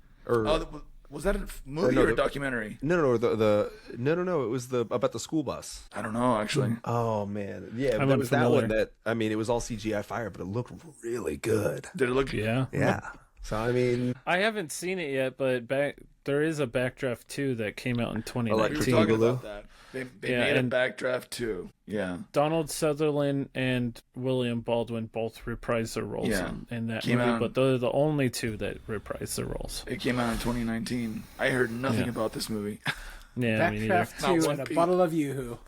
Was that a movie or a documentary? No. It was about the school bus. I don't know, actually. Oh man, yeah, there was that one that, I mean, it was all CGI fire, but it looked really good. Did it look? Yeah. So I mean, I haven't seen it yet, but there is a Backdraft 2 that came out in 2019. We were talking about that. They made a Backdraft 2. Yeah. Donald Sutherland and William Baldwin both reprised their roles in that movie, but they're the only two that reprised their roles. It came out in 2019. I heard nothing about this movie. Yeah, Backdraft 2 and a bottle of Yoo-hoo.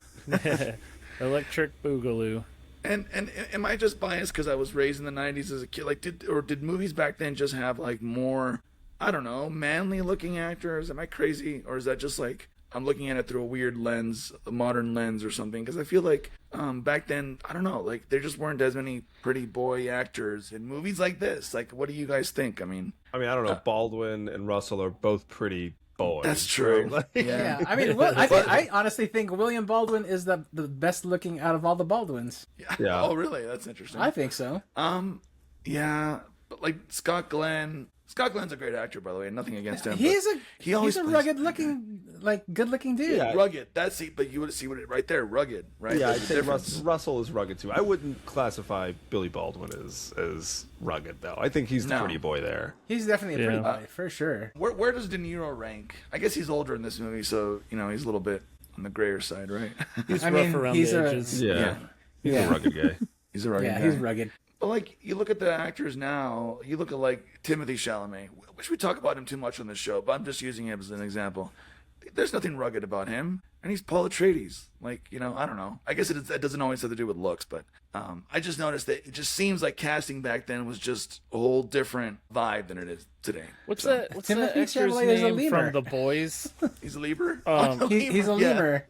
Electric Boogaloo. And am I just biased because I was raised in the 90s as a kid? Like, did movies back then just have like more, I don't know, manly looking actors? Am I crazy, or is that just like I'm looking at it through a weird lens, a modern lens or something? Because I feel like back then, I don't know, like there just weren't as many pretty boy actors in movies like this. Like, what do you guys think? I mean, I don't know. Baldwin and Russell are both pretty boys. That's true. Right? Yeah. I mean, I honestly think William Baldwin is the best looking out of all the Baldwins. Yeah. Oh, really? That's interesting. I think so. Yeah, but like Scott Glenn's a great actor, by the way. Nothing against him. He's a plays rugged looking, like good looking dude. Yeah. rugged. That's it. But you would see what it right there, rugged, right? Yeah, I'd There's a say difference. Russell is rugged too. I wouldn't classify Billy Baldwin as rugged though. I think he's the pretty boy there. He's definitely a pretty boy for sure. Where does De Niro rank? I guess he's older in this movie, so he's a little bit on the grayer side, right? He's rough around the edges. Yeah. He's a rugged guy. He's a rugged guy. He's rugged. But like, you look at the actors now, you look at like Timothy Chalamet, which we talk about him too much on this show, but I'm just using him as an example. There's nothing rugged about him, and he's Paul Atreides. Like, I don't know. I guess it doesn't always have to do with looks, but I just noticed that it just seems like casting back then was just a whole different vibe than it is today. What's that Timothy actor's Chalamet is a name lemur. from The Boys? He's a Lieber? He's a lemur.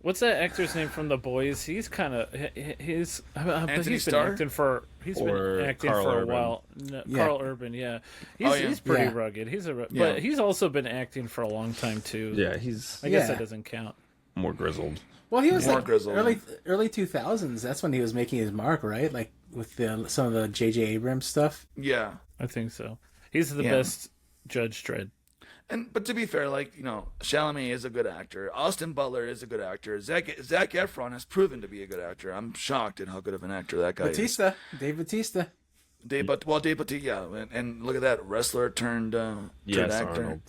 What's that actor's name from The Boys? He's kind of but he's been Starr? acting for Or Carl for a Urban. while. No, Yeah. Carl Urban, yeah. He's pretty Yeah. rugged. Yeah. But he's also been acting for a long time too. Yeah, he's I guess Yeah. that doesn't count. more grizzled. Well, he was More like grizzled, early 2000s. That's when he was making his mark, right? Like with some of the J.J. Abrams stuff. Yeah. I think so. He's the Yeah. best Judge Dredd. But to be fair, like, Chalamet is a good actor. Austin Butler is a good actor. Zac Efron has proven to be a good actor. I'm shocked at how good of an actor that guy is. Dave Bautista. Dave Bautista, yeah. And look at that, wrestler turned Yes, actor.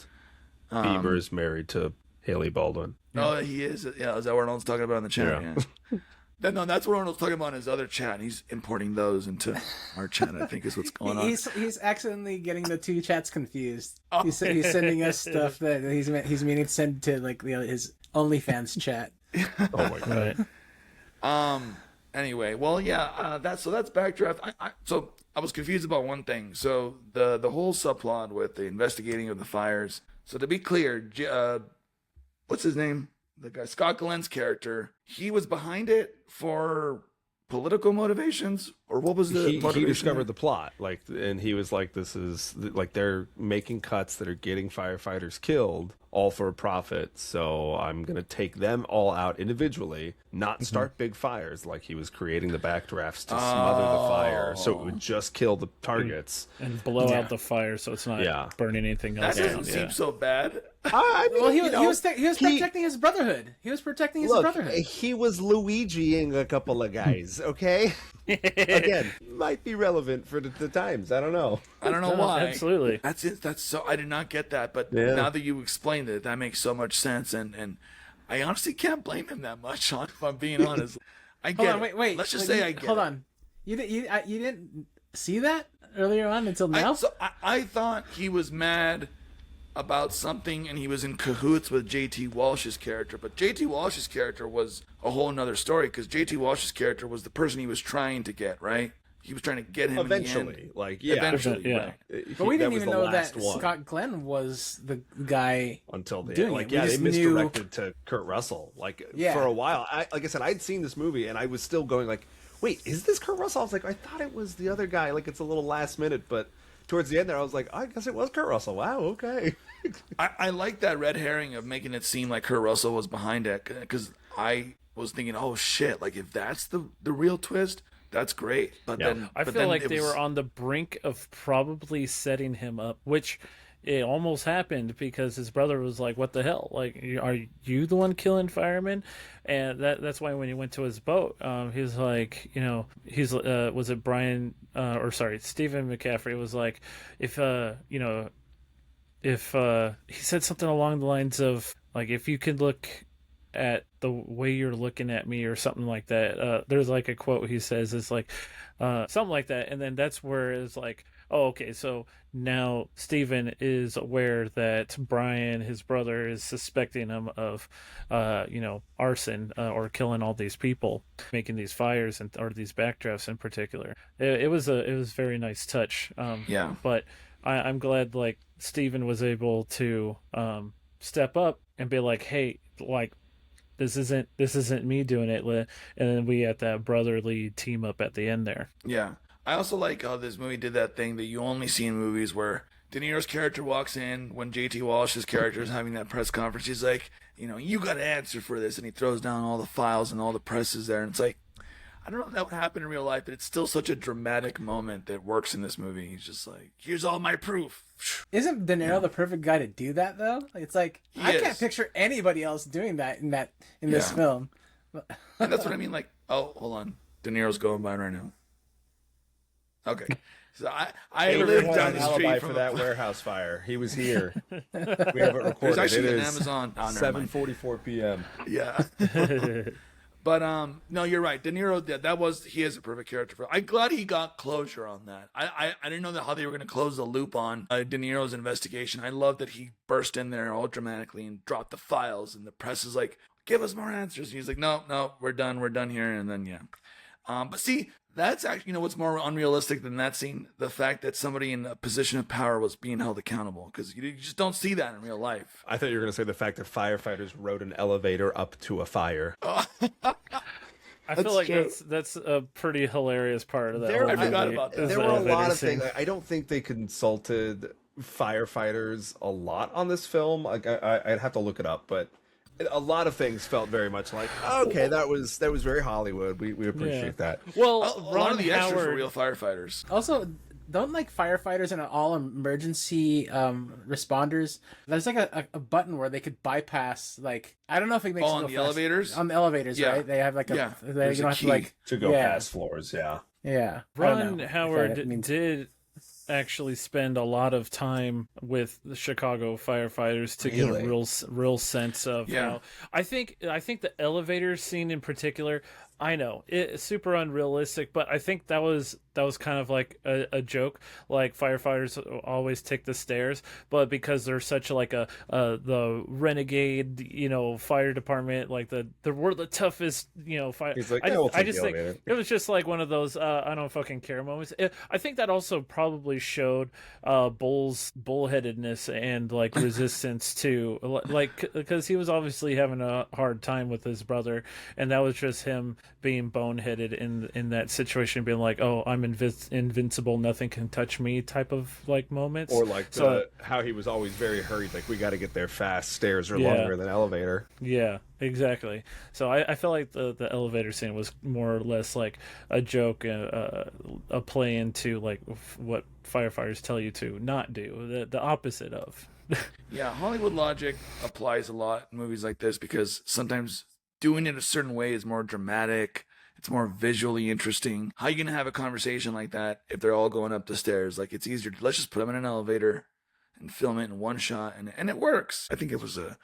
Arnold. Bieber's married to Haley Baldwin. Oh, he is. Yeah, is that what Arnold's talking about in the chat? Yeah. Yeah. No, that's what Arnold's talking about in his other chat. He's importing those into our chat, I think is what's going on. He's accidentally getting the two chats confused. He's sending us stuff that he's meaning to send to like his OnlyFans chat. Oh my god. Right. Anyway, well, yeah, that's Backdraft. So I was confused about one thing. So the whole subplot with the investigating of the fires. So to be clear, what's his name? The guy, Scott Glenn's character, he was behind it for political motivations, or what was the He motivation? discovered the plot, and he was like, "This is like they're making cuts that are getting firefighters killed, all for a profit. So I'm gonna take them all out individually, not start big fires." Like he was creating the backdrafts to smother the fire, so it would just kill the targets. And blow out the fire so it's not burning anything That else doesn't down. seem so bad. I mean, Well, he was protecting his brotherhood. He was protecting his brotherhood. he was Luigiing a couple of guys. Okay, again, might be relevant for the times. I don't know. I don't know why. Absolutely. That's it. That's so. I did not get that, but Yeah. now that you explained it, that makes so much sense. And I honestly can't blame him that much. If I'm being honest, I get. Hold on, it. wait. Let's just Wait, say I get. Hold it. on. You didn't see that earlier on until now? I thought he was mad about something and he was in cahoots with JT Walsh's character, but JT Walsh's character was a whole nother story because JT Walsh's character was the person he was trying to get, right? He was trying to get him Eventually, in the end. like Eventually, Yeah. right. But we didn't was even the know last that one. Scott Glenn was the guy Until the doing end. it. Like, We yeah, they just knew- misdirected to Kurt Russell. Like, Yeah. for a while, like I said, I'd seen this movie and I was still going like, wait, is this Kurt Russell? I was like, I thought it was the other guy. Like, it's a little last minute, but towards the end there, I was like, I guess it was Kurt Russell. Wow, okay. I like that red herring of making it seem like Kurt Russell was behind it because I was thinking, oh shit, like if that's the real twist, that's great. But Yeah. then I feel like they were on the brink of probably setting him up, which it almost happened because his brother was like, "What the hell? Like, are you the one killing firemen?" And that's why when he went to his boat, he's like, was it Brian Stephen McCaffrey was like, if he said something along the lines of like, if you could look at the way you're looking at me or something like that. There's like a quote he says is like something like that, and then that's where it's like, oh, okay, so now Steven is aware that Brian, his brother, is suspecting him of arson or killing all these people, making these fires or these backdrafts in particular. It was a very nice touch. Yeah. But I'm glad like Steven was able to step up and be like, hey, like, this isn't me doing it, and then we had that brotherly team up at the end there. Yeah. I also like how this movie did that thing that you only see in movies where De Niro's character walks in when J.T. Walsh's character is having that press conference. He's like, you got to answer for this. And he throws down all the files and all the presses there. And it's like, I don't know if that would happen in real life, but it's still such a dramatic moment that works in this movie. He's just like, here's all my proof. Isn't De Niro the perfect guy to do that though? It's like I He can't is. picture anybody else doing that in this Yeah. film. And that's what I mean. Like, oh, hold on. De Niro's going by right now. Okay. So I Adrian live had down an the alibi street for from that warehouse fire. He was here. We have it recorded. There's actually it an is Amazon. Oh, never mind. 7:44 p.m. Yeah. But no, you're right. De Niro, he is a perfect character for. I'm glad he got closure on that. I didn't know how they were going to close the loop on De Niro's investigation. I love that he burst in there all dramatically and dropped the files, and the press is like, "Give us more answers." And he's like, "No, we're done here." And then yeah, but see, that's actually, what's more unrealistic than that scene? The fact that somebody in a position of power was being held accountable, because you just don't see that in real life. I thought you were going to say the fact that firefighters rode an elevator up to a fire. I feel like that's a pretty hilarious part of that. I forgot about that. There were a lot of things. I don't think they consulted firefighters a lot on this film. I'd have to look it up, but a lot of things felt very much like, okay, that was very Hollywood. We appreciate that. Well, a lot of the extras were real firefighters. Also, don't like firefighters and all emergency responders, there's like a button where they could bypass, like, I don't know if it makes on the elevators? On the elevators, Yeah. right? They have like Yeah. they There's don't a have to key like To go past floors, yeah. Yeah. Ron Howard did actually spend a lot of time with the Chicago firefighters to get a real sense of how. I think the elevator scene in particular, I know it's super unrealistic, but I think that was kind of like a joke. Like, firefighters always take the stairs, but because they're such like the renegade, fire department, like we're the toughest, fire. He's like, I just think it was just like one of those I don't fucking care moments. I think that also probably showed bullheadedness and like resistance to, like, because he was obviously having a hard time with his brother, and that was just him being boneheaded in that situation, being like, oh, I'm invincible, nothing can touch me type of like moments. Or like how he was always very hurried, like, we got to get there fast, stairs are longer than elevator. Yeah, exactly. So I feel like the elevator scene was more or less like a joke, a play into like what firefighters tell you to not do, the opposite of. Yeah, Hollywood logic applies a lot in movies like this, because sometimes doing it a certain way is more dramatic. It's more visually interesting. How are you going to have a conversation like that if they're all going up the stairs? Like, it's easier. Let's just put them in an elevator and film it in one shot, and it works. I think it was a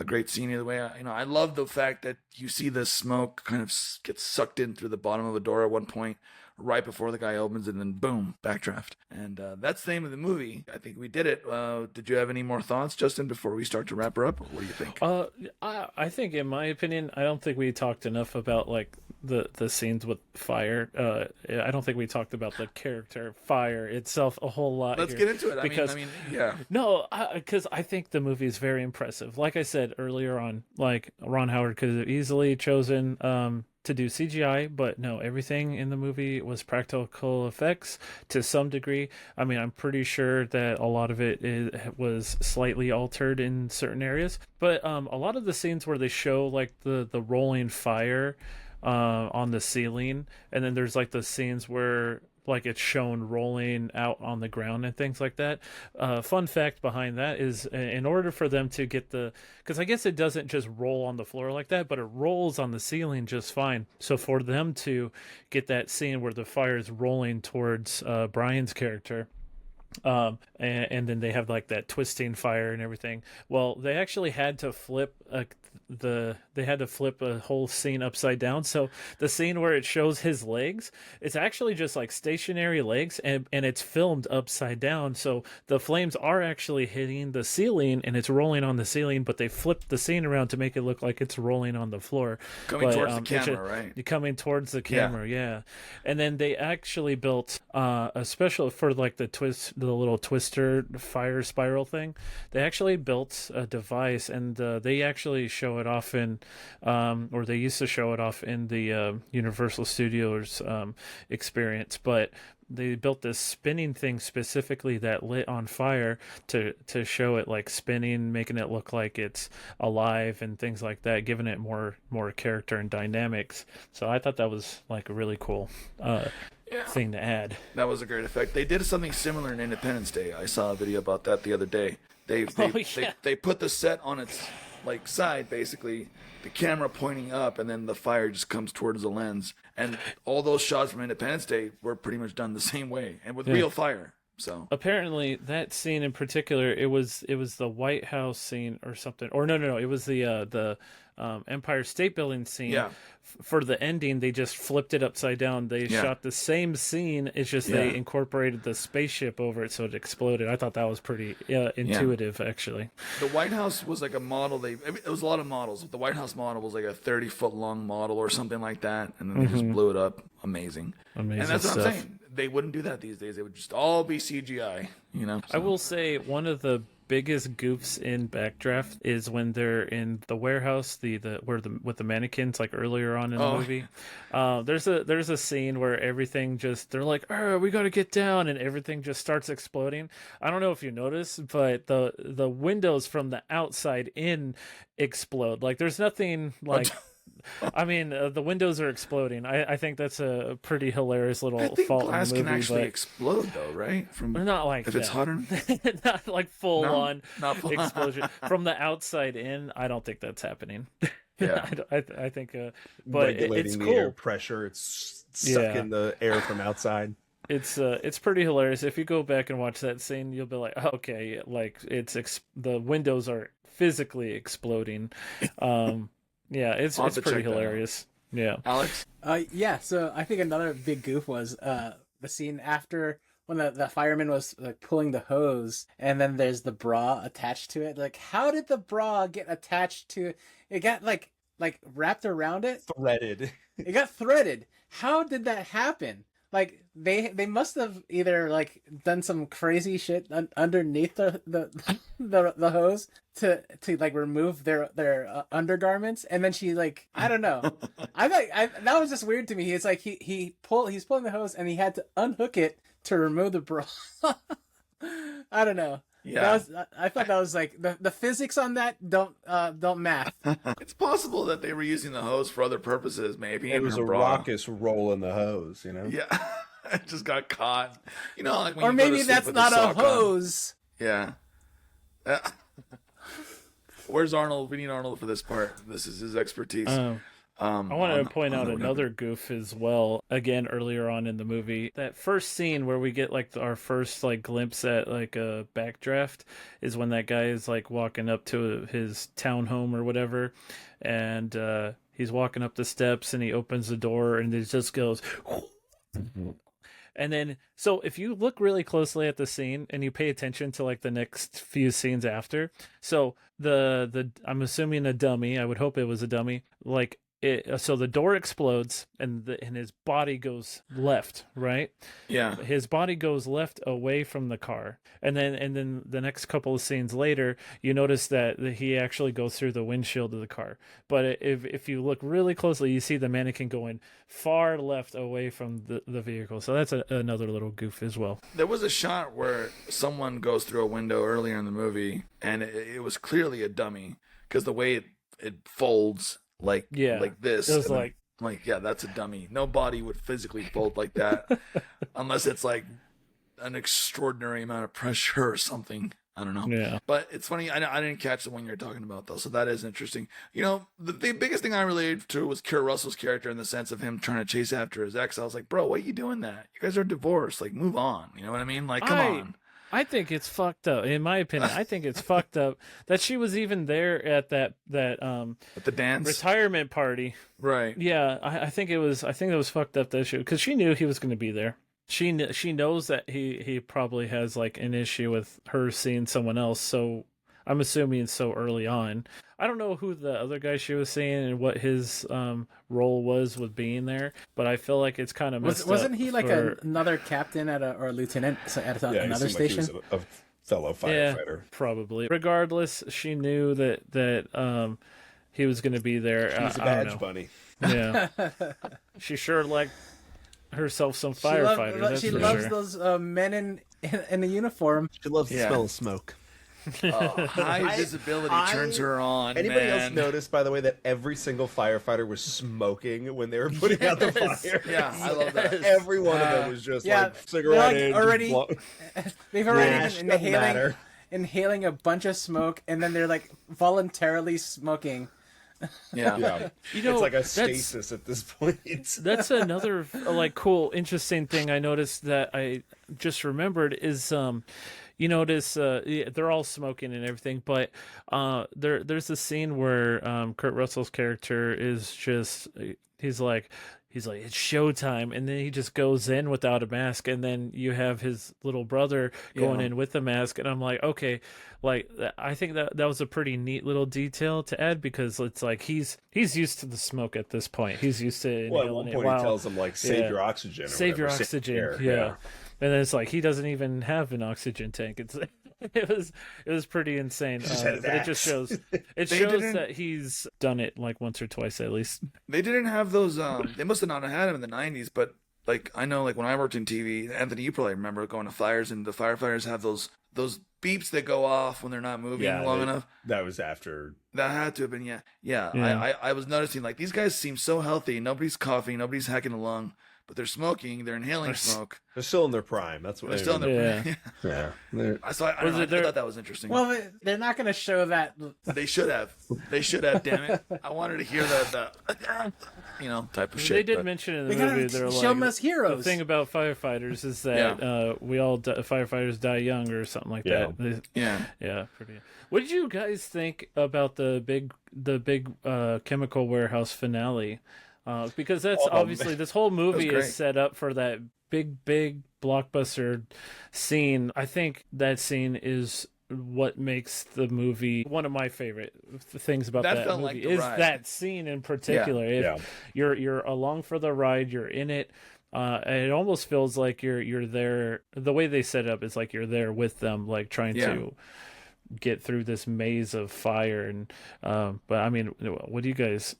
great scene either way. I love the fact that you see the smoke kind of get sucked in through the bottom of a door at one point, right before the guy opens it, and then boom, Backdraft. And that's the name of the movie. I think we did it. Did you have any more thoughts, Justin, before we start to wrap her up? What do you think? I think, in my opinion, I don't think we talked enough about like the scenes with fire. I don't think we talked about the character fire itself a whole lot. Let's get into it. I mean, yeah. No, because I think the movie is very impressive. Like I said earlier on, like, Ron Howard could have easily chosen to do CGI, but no, everything in the movie was practical effects to some degree. I mean, I'm pretty sure that a lot of it was slightly altered in certain areas, but a lot of the scenes where they show like the rolling fire on the ceiling, and then there's like the scenes where like it's shown rolling out on the ground and things like that. Fun fact behind that is, in order for them to get because I guess it doesn't just roll on the floor like that, but it rolls on the ceiling just fine. So for them to get that scene where the fire is rolling towards Brian's character, and then they have like that twisting fire and everything. Well, they actually had to flip a whole scene upside down. So the scene where it shows his legs, it's actually just like stationary legs, and it's filmed upside down. So the flames are actually hitting the ceiling and it's rolling on the ceiling, but they flipped the scene around to make it look like it's rolling on the floor. Coming towards the camera, right? Coming towards the camera, yeah. And then they actually built a special for like the little twister fire spiral thing. They actually built a device, and they actually show it off in, or they used to show it off in the Universal Studios experience, but they built this spinning thing specifically that lit on fire to show it like spinning, making it look like it's alive and things like that, giving it more character and dynamics. So I thought that was like a really cool thing to add. That was a great effect. They did something similar in Independence Day. I saw a video about that the other day. They put the set on its like side, basically, the camera pointing up, and then the fire just comes towards the lens. And all those shots from Independence Day were pretty much done the same way, and with real fire. So apparently that scene in particular, it was the White House scene or something, or no, it was the Empire State Building scene. Yeah. For the ending, they just flipped it upside down. They shot the same scene. It's just they incorporated the spaceship over it, so it exploded. I thought that was pretty intuitive, actually. The White House was like a model. It was a lot of models. The White House model was like a 30-foot long model or something like that, and then they just blew it up. Amazing. And that's what I'm saying. They wouldn't do that these days. They would just all be CGI. So. I will say one of the biggest goofs in Backdraft is when they're in the warehouse, with the mannequins, like earlier on in the movie. There's a scene where everything just, they're like, we got to get down, and everything just starts exploding. I don't know if you noticed, but the windows from the outside in explode. Like there's nothing like. I mean, the windows are exploding. I think that's a pretty hilarious little fault in the movie. Glass can actually explode, though, right? Not like if that. It's hotter. Not like full on explosion from the outside in. I don't think that's happening. Yeah, I think, but regulating it's the cool. air pressure. It's sucking the air from outside. It's pretty hilarious. If you go back and watch that scene, you'll be like, okay, like the windows are physically exploding. Yeah, it's pretty hilarious. Yeah, Alex. Yeah. So I think another big goof was the scene after when the fireman was like pulling the hose, and then there's the bra attached to it. Like, how did the bra get attached to it? It got like wrapped around it, Threaded. It got threaded. How did that happen? Like they must have either like done some crazy shit underneath the hose to like remove their undergarments, and then she like, I don't know. That was just weird to me. It's like he's pulling the hose and he had to unhook it to remove the bra. I don't know. Yeah, I thought that was like the physics on that don't math. It's possible that they were using the hose for other purposes. Maybe it was a raucous roll in the hose. Yeah, it just got caught. Like when or you maybe that's not a hose. On. Yeah. Where's Arnold? We need Arnold for this part. This is his expertise. I want to point out another goof as well. Again, earlier on in the movie, that first scene where we get like our first like glimpse at like a backdraft is when that guy is like walking up to his townhome or whatever, and he's walking up the steps and he opens the door and it just goes. And then, so if you look really closely at the scene and you pay attention to like the next few scenes after, so the I'm assuming a dummy. I would hope it was a dummy. Like. So the door explodes and his body goes left, right? Yeah. His body goes left away from the car. And then the next couple of scenes later, you notice that he actually goes through the windshield of the car. But if you look really closely, you see the mannequin going far left away from the vehicle. So that's another little goof as well. There was a shot where someone goes through a window earlier in the movie and it was clearly a dummy because the way it folds like this. It was like that's a dummy. No body would physically fold like that unless it's like an extraordinary amount of pressure or something. I don't know. Yeah. But it's funny. I didn't catch the one you're talking about though, so that is interesting. The biggest thing I related to was Kurt Russell's character in the sense of him trying to chase after his ex. I was like, bro, why are you doing that? You guys are divorced. Like, move on. You know what I mean? Like, come on. I think it's fucked up. In my opinion, I think it's fucked up that she was even there at that at the dance retirement party. Right. Yeah, I think it was fucked up that she, because she knew he was going to be there. She knows that he probably has like an issue with her seeing someone else. So I'm assuming so early on. I don't know who the other guy she was seeing and what his role was with being there, but I feel like it's kind of messed Wasn't up he like another captain or a lieutenant at another station? Like he was a fellow firefighter. Yeah, probably. Regardless, she knew that he was going to be there. She's a badge bunny. Yeah, she sure liked herself some firefighters. She loves those men in the uniform. She loves the smell of smoke. High visibility turns her on. Anybody else notice, by the way, that every single firefighter was smoking when they were putting out the fire? Yeah, I love that. Every one of them was just like cigarette like they've already been inhaling a bunch of smoke, and then they're like voluntarily smoking. Yeah. It's like a stasis at this point. That's another like cool, interesting thing I noticed that I just remembered is you notice they're all smoking and everything, but there's a scene where Kurt Russell's character is just he's like it's showtime, and then he just goes in without a mask, and then you have his little brother going in with the mask, and I'm like, okay, like I think that was a pretty neat little detail to add, because it's like he's used to the smoke at this point. He's used to inhaling Well, at one point it. he tells him like save your oxygen, or save your whatever, oxygen, air. yeah. And then it's like he doesn't even have an oxygen tank. It's it was pretty insane. But it just shows that he's done it like once or twice at least. They didn't have those. They must have not had them in the '90s, but like I know, like when I worked in TV, Anthony, you probably remember going to fires, and the firefighters have those beeps that go off when they're not moving long enough. That was after. That had to have been, yeah. I was noticing, like, these guys seem so healthy. Nobody's coughing, nobody's hacking a lung, but they're smoking, they're inhaling smoke. They're still in their prime. That's what They're still in their prime. Yeah. So I thought that was interesting. Well, they're not going to show that. They should have. Damn it. I wanted to hear the type of shit. They did mention in the They movie, gotta they're show like, them as heroes. the thing about firefighters is that firefighters die young or something like that. Yeah, pretty. What did you guys think about the big chemical warehouse finale? Because that's obviously this whole movie is set up for that big blockbuster scene. I think that scene is what makes the movie one of my favorite things about that movie, like is ride. that scene in particular. You're along for the ride, you're in it. It almost feels like you're there. The way they set it up is like you're there with them, like trying to get through this maze of fire. And but I mean, what do you guys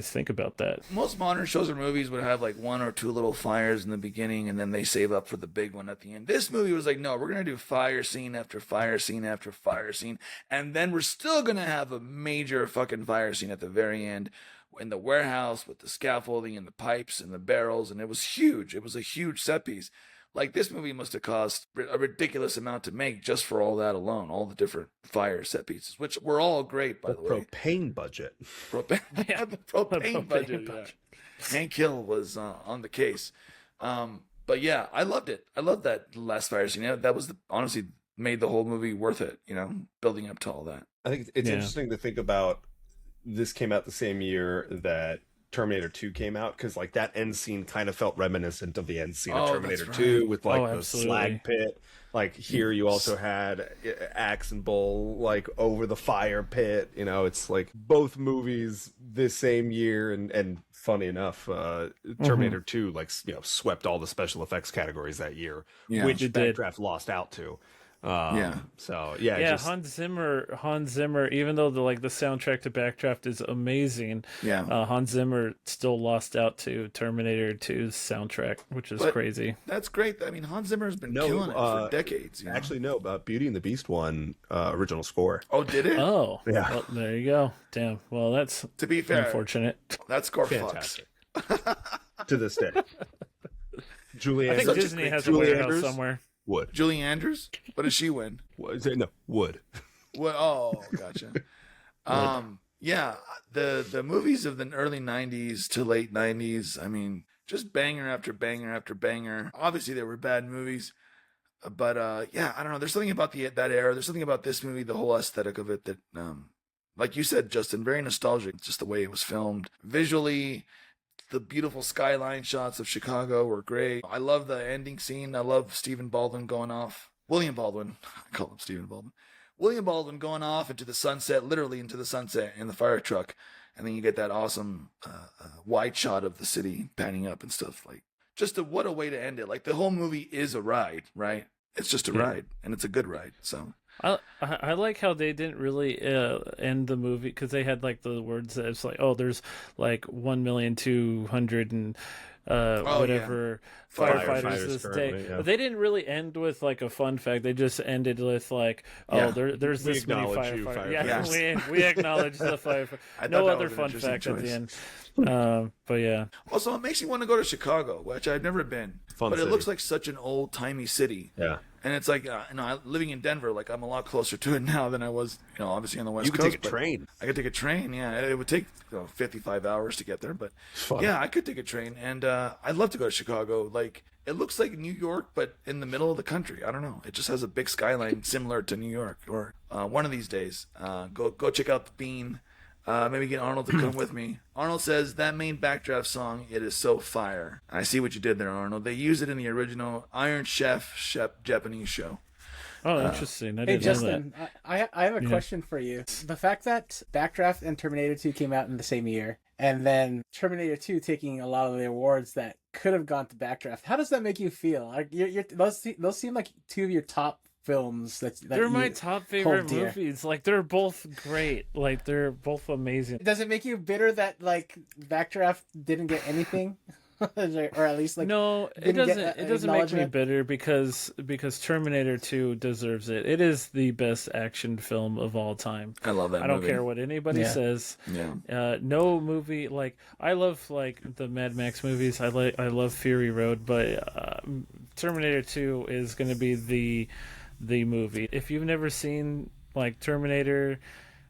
think about that? Most modern shows or movies would have like one or two little fires in the beginning, and then they save up for the big one at the end. This movie was like, no, we're gonna do fire scene after fire scene after fire scene, and then we're still gonna have a major fucking fire scene at the very end in the warehouse with the scaffolding and the pipes and the barrels, and it was huge. It was a huge set piece. Like, this movie must have cost a ridiculous amount to make just for all that alone, all the different fire set pieces, which were all great, by the way. Propane budget. The propane budget. Hank Hill was on the case. But yeah, I loved it. I loved that last fire scene. That was honestly made the whole movie worth it, building up to all that. I think it's interesting to think about. This came out the same year that Terminator 2 came out, because like that end scene kind of felt reminiscent of the end scene of Terminator 2 with like the slag pit. Like here you also had Axe and Bull like over the fire pit. It's like both movies this same year, and funny enough, Terminator 2 like swept all the special effects categories that year, which Backdraft lost out to. So Hans Zimmer, even though the soundtrack to Backdraft is amazing, Hans Zimmer still lost out to Terminator 2's soundtrack, which is crazy. That's great. I mean, Hans Zimmer has been killing it for decades. Actually, no, Beauty and the Beast won original score. Oh, did it? Oh, yeah. Well, there you go. Damn. Well, that's, to be fair, unfortunate. That score fantastic. To this day. Julie I think Andrews. Disney has a warehouse somewhere. Wood. Julie Andrews? What does she win? No, Wood. Oh, gotcha. The movies of the early 90s to late 90s, I mean, just banger after banger after banger. Obviously, there were bad movies, but I don't know. There's something about that era. There's something about this movie, the whole aesthetic of it that, like you said, Justin, very nostalgic. Just the way it was filmed. Visually, the beautiful skyline shots of Chicago were great. I love the ending scene. I love Stephen Baldwin going off. William Baldwin. I call him Stephen Baldwin. William Baldwin going off into the sunset, literally into the sunset in the fire truck. And then you get that awesome wide shot of the city panning up and stuff. Like, what a way to end it. Like, the whole movie is a ride, right? It's just a ride, and it's a good ride. So I like how they didn't really end the movie, because they had like the words that it's like, oh, there's like 1,200,000 and whatever firefighters this day. But they didn't really end with like a fun fact. They just ended with like, there's this many firefighters. We acknowledge the firefighter. No other fun fact at the end. But yeah. Also, it makes you want to go to Chicago, which I've never been. But it looks like such an old timey city. Yeah. And it's like, living in Denver, like I'm a lot closer to it now than I was, obviously on the West You Coast. could take a but train. I could take a train, yeah. It would take 55 hours to get there, but Fun. yeah, I could take a train. And I'd love to go to Chicago. Like, it looks like New York, but in the middle of the country. I don't know. It just has a big skyline similar to New York. Or one of these days, go check out the Bean. Maybe get Arnold to come with me. Arnold says, that main Backdraft song, it is so fire. I see what you did there, Arnold. They use it in the original Iron Chef Japanese show. Oh, interesting. I Hey, didn't Justin, know that. I have a question for you. The fact that Backdraft and Terminator 2 came out in the same year, and then Terminator 2 taking a lot of the awards that could have gone to Backdraft, how does that make you feel? Like, those seem like two of your top films. They're my top favorite dear. movies. Like, they're both great. Like, they're both amazing. Does it make you bitter that, like, Backdraft didn't get anything? Or at least, like, No, it didn't doesn't. get It doesn't make me acknowledgement? bitter because Terminator 2 deserves it. It is the best action film of all time. I love that I don't movie. care what anybody Yeah. says. Yeah. No movie like I love like the Mad Max movies. I love Fury Road, but Terminator 2 is going to be the movie. If you've never seen like Terminator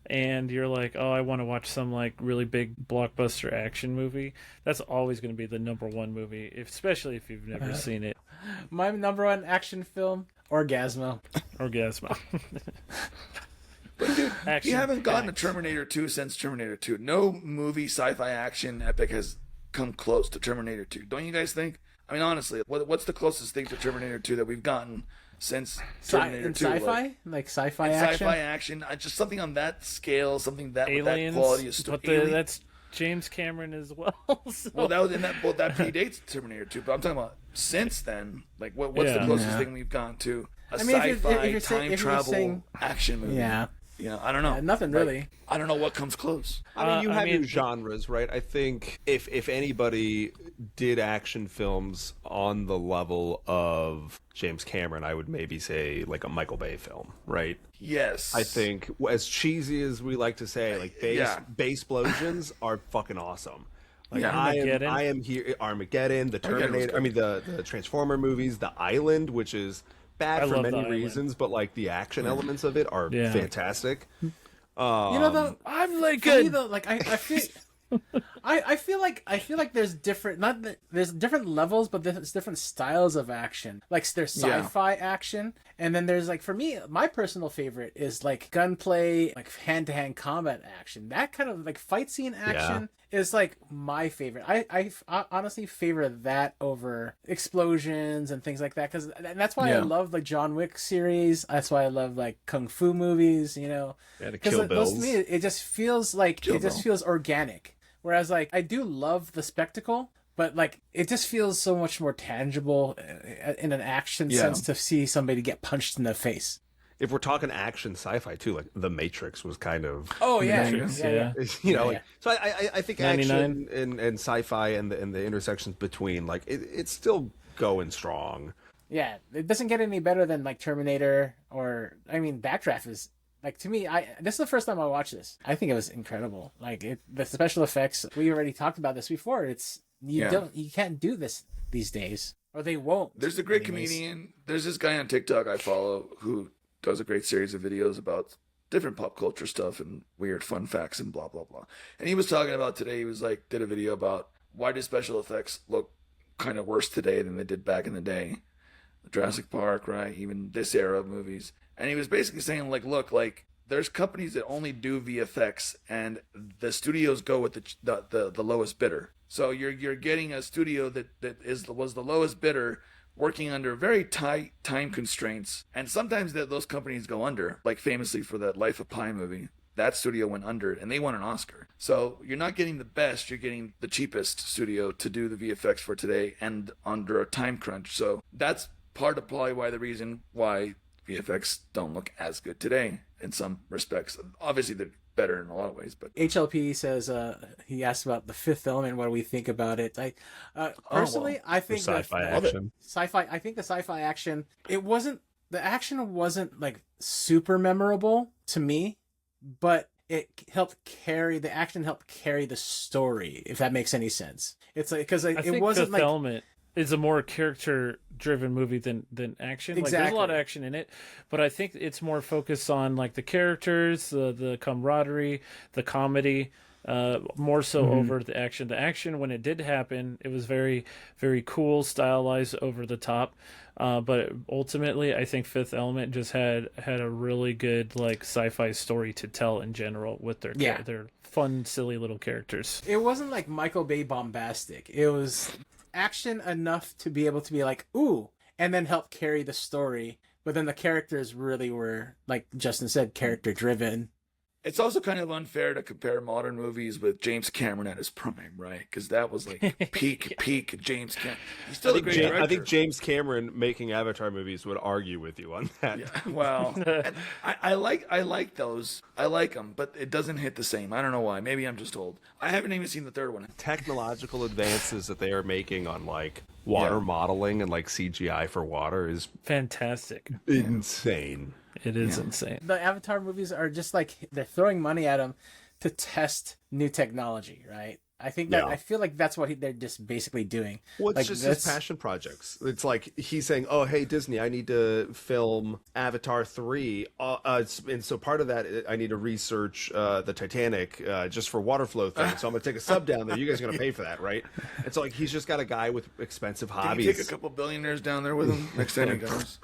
and you're like, oh, I want to watch some like really big blockbuster action movie, that's always going to be the number one movie, especially if you've never seen it. My number one action film, Orgasmo. Orgasmo. But dude, Action you haven't gotten a packed. Terminator 2 since Terminator 2. No movie sci-fi action epic has come close to Terminator 2. Don't you guys think? I mean, honestly, what's the closest thing to Terminator 2 that we've gotten since Terminator 2? Sci-fi? Like sci-fi Like, action? sci-fi action, just something on that scale, something that with that Aliens, quality of story. that's James Cameron as well. So. Well, that was in that. Well, that predates Terminator 2. But I'm talking about since then. Like, what's the Yeah. closest Yeah. thing we've gone to a I mean, if you're sci-fi saying- time if you're travel saying- action movie? Yeah. I don't know. Nothing Like, really. I don't know what comes close. I mean, you have your mean, genres, right? I think if anybody did action films on the level of James Cameron, I would maybe say like a Michael Bay film, right? Yes. I think as cheesy as we like to say, like Yeah. base explosions are fucking awesome. Like Yeah. Armageddon. I am here. Armageddon, the Armageddon was Terminator. I mean the Transformer movies, The Island, which is bad I for love The many Island. reasons, but like the action elements of it are Yeah. fantastic. You know, though, I'm for me, Lincoln. though, like I feel, I feel like there's different, not that there's different levels, but there's different styles of action. Like there's Yeah. sci-fi action, and then there's like, for me, my personal favorite is like gunplay, like hand-to-hand combat action. That kind of like fight scene action is like my favorite. I honestly favor that over explosions and things like that, and that's why I Yeah. love like John Wick series. That's why I love like kung fu movies. You know, Yeah, the because Kill those to Bills. me, it just feels like Kill it just Bill. feels organic. Whereas like I do love the spectacle, but like it just feels so much more tangible in an action Yeah. sense to see somebody get punched in the face. If we're talking action sci-fi too, like The Matrix was kind of Oh yeah, Matrix, yeah, yeah. yeah. you know, Yeah, like, so I think 99. action and sci-fi and the intersections between, like it's still going strong. Yeah, it doesn't get any better than like Terminator or I mean Backdraft is like, to me, this is the first time I watched this. I think it was incredible. Like the special effects, we already talked about this before. It's you can't do this these days, or they won't. There's a great anyways. comedian. There's this guy on TikTok I follow who does a great series of videos about different pop culture stuff and weird fun facts and blah, blah, blah. And he was talking about today, he was like, did a video about why do special effects look kind of worse today than they did back in the day. Jurassic Park, right? Even this era of movies. And he was basically saying, like, look, like, there's companies that only do VFX, and the studios go with the lowest bidder. So you're getting a studio that was the lowest bidder, working under very tight time constraints, and sometimes those companies go under. Like famously for the Life of Pi movie, that studio went under, and they won an Oscar. So you're not getting the best; you're getting the cheapest studio to do the VFX for today, and under a time crunch. So that's part of probably why the reason why VFX don't look as good today in some respects. Obviously, they're better in a lot of ways, but HLP says he asked about the Fifth Element. What do we think about it? Personally, I think Sci-fi that action. sci-fi. I think the sci-fi action. The action wasn't like super memorable to me, but it helped carry the story. If that makes any sense, it's like because I it think wasn't Fifth like Element is a more character driven movie than action. Like there's a lot of action in it, but I think it's more focused on like the characters, the camaraderie, the comedy, more so over the action. The action, when it did happen, it was very, very cool, stylized, over the top. But ultimately, I think Fifth Element just had a really good like sci-fi story to tell in general with their fun, silly little characters. It wasn't like Michael Bay bombastic. It was action enough to be able to be like, ooh, and then help carry the story. But then the characters really were, like Justin said, character driven. It's also kind of unfair to compare modern movies with James Cameron at his prime, right? Because that was like peak James Cameron. He's still a great director. I think James Cameron making Avatar movies would argue with you on that. Yeah, well, and I like those. I like them, but it doesn't hit the same. I don't know why. Maybe I'm just old. I haven't even seen the third one. Technological advances that they are making on like water modeling and like CGI for water is fantastic. Insane. It is insane. The Avatar movies are just like they're throwing money at them to test new technology, right? I think that I feel like that's what they're just basically doing. Well, it's like, just his passion projects. It's like he's saying, "Oh, hey Disney, I need to film Avatar 3, and so part of that I need to research the Titanic just for water flow things. So I'm gonna take a sub down there. You guys are gonna pay for that, right?" And so like he's just got a guy with expensive hobbies. Can you take a couple billionaires down there with him next time he goes?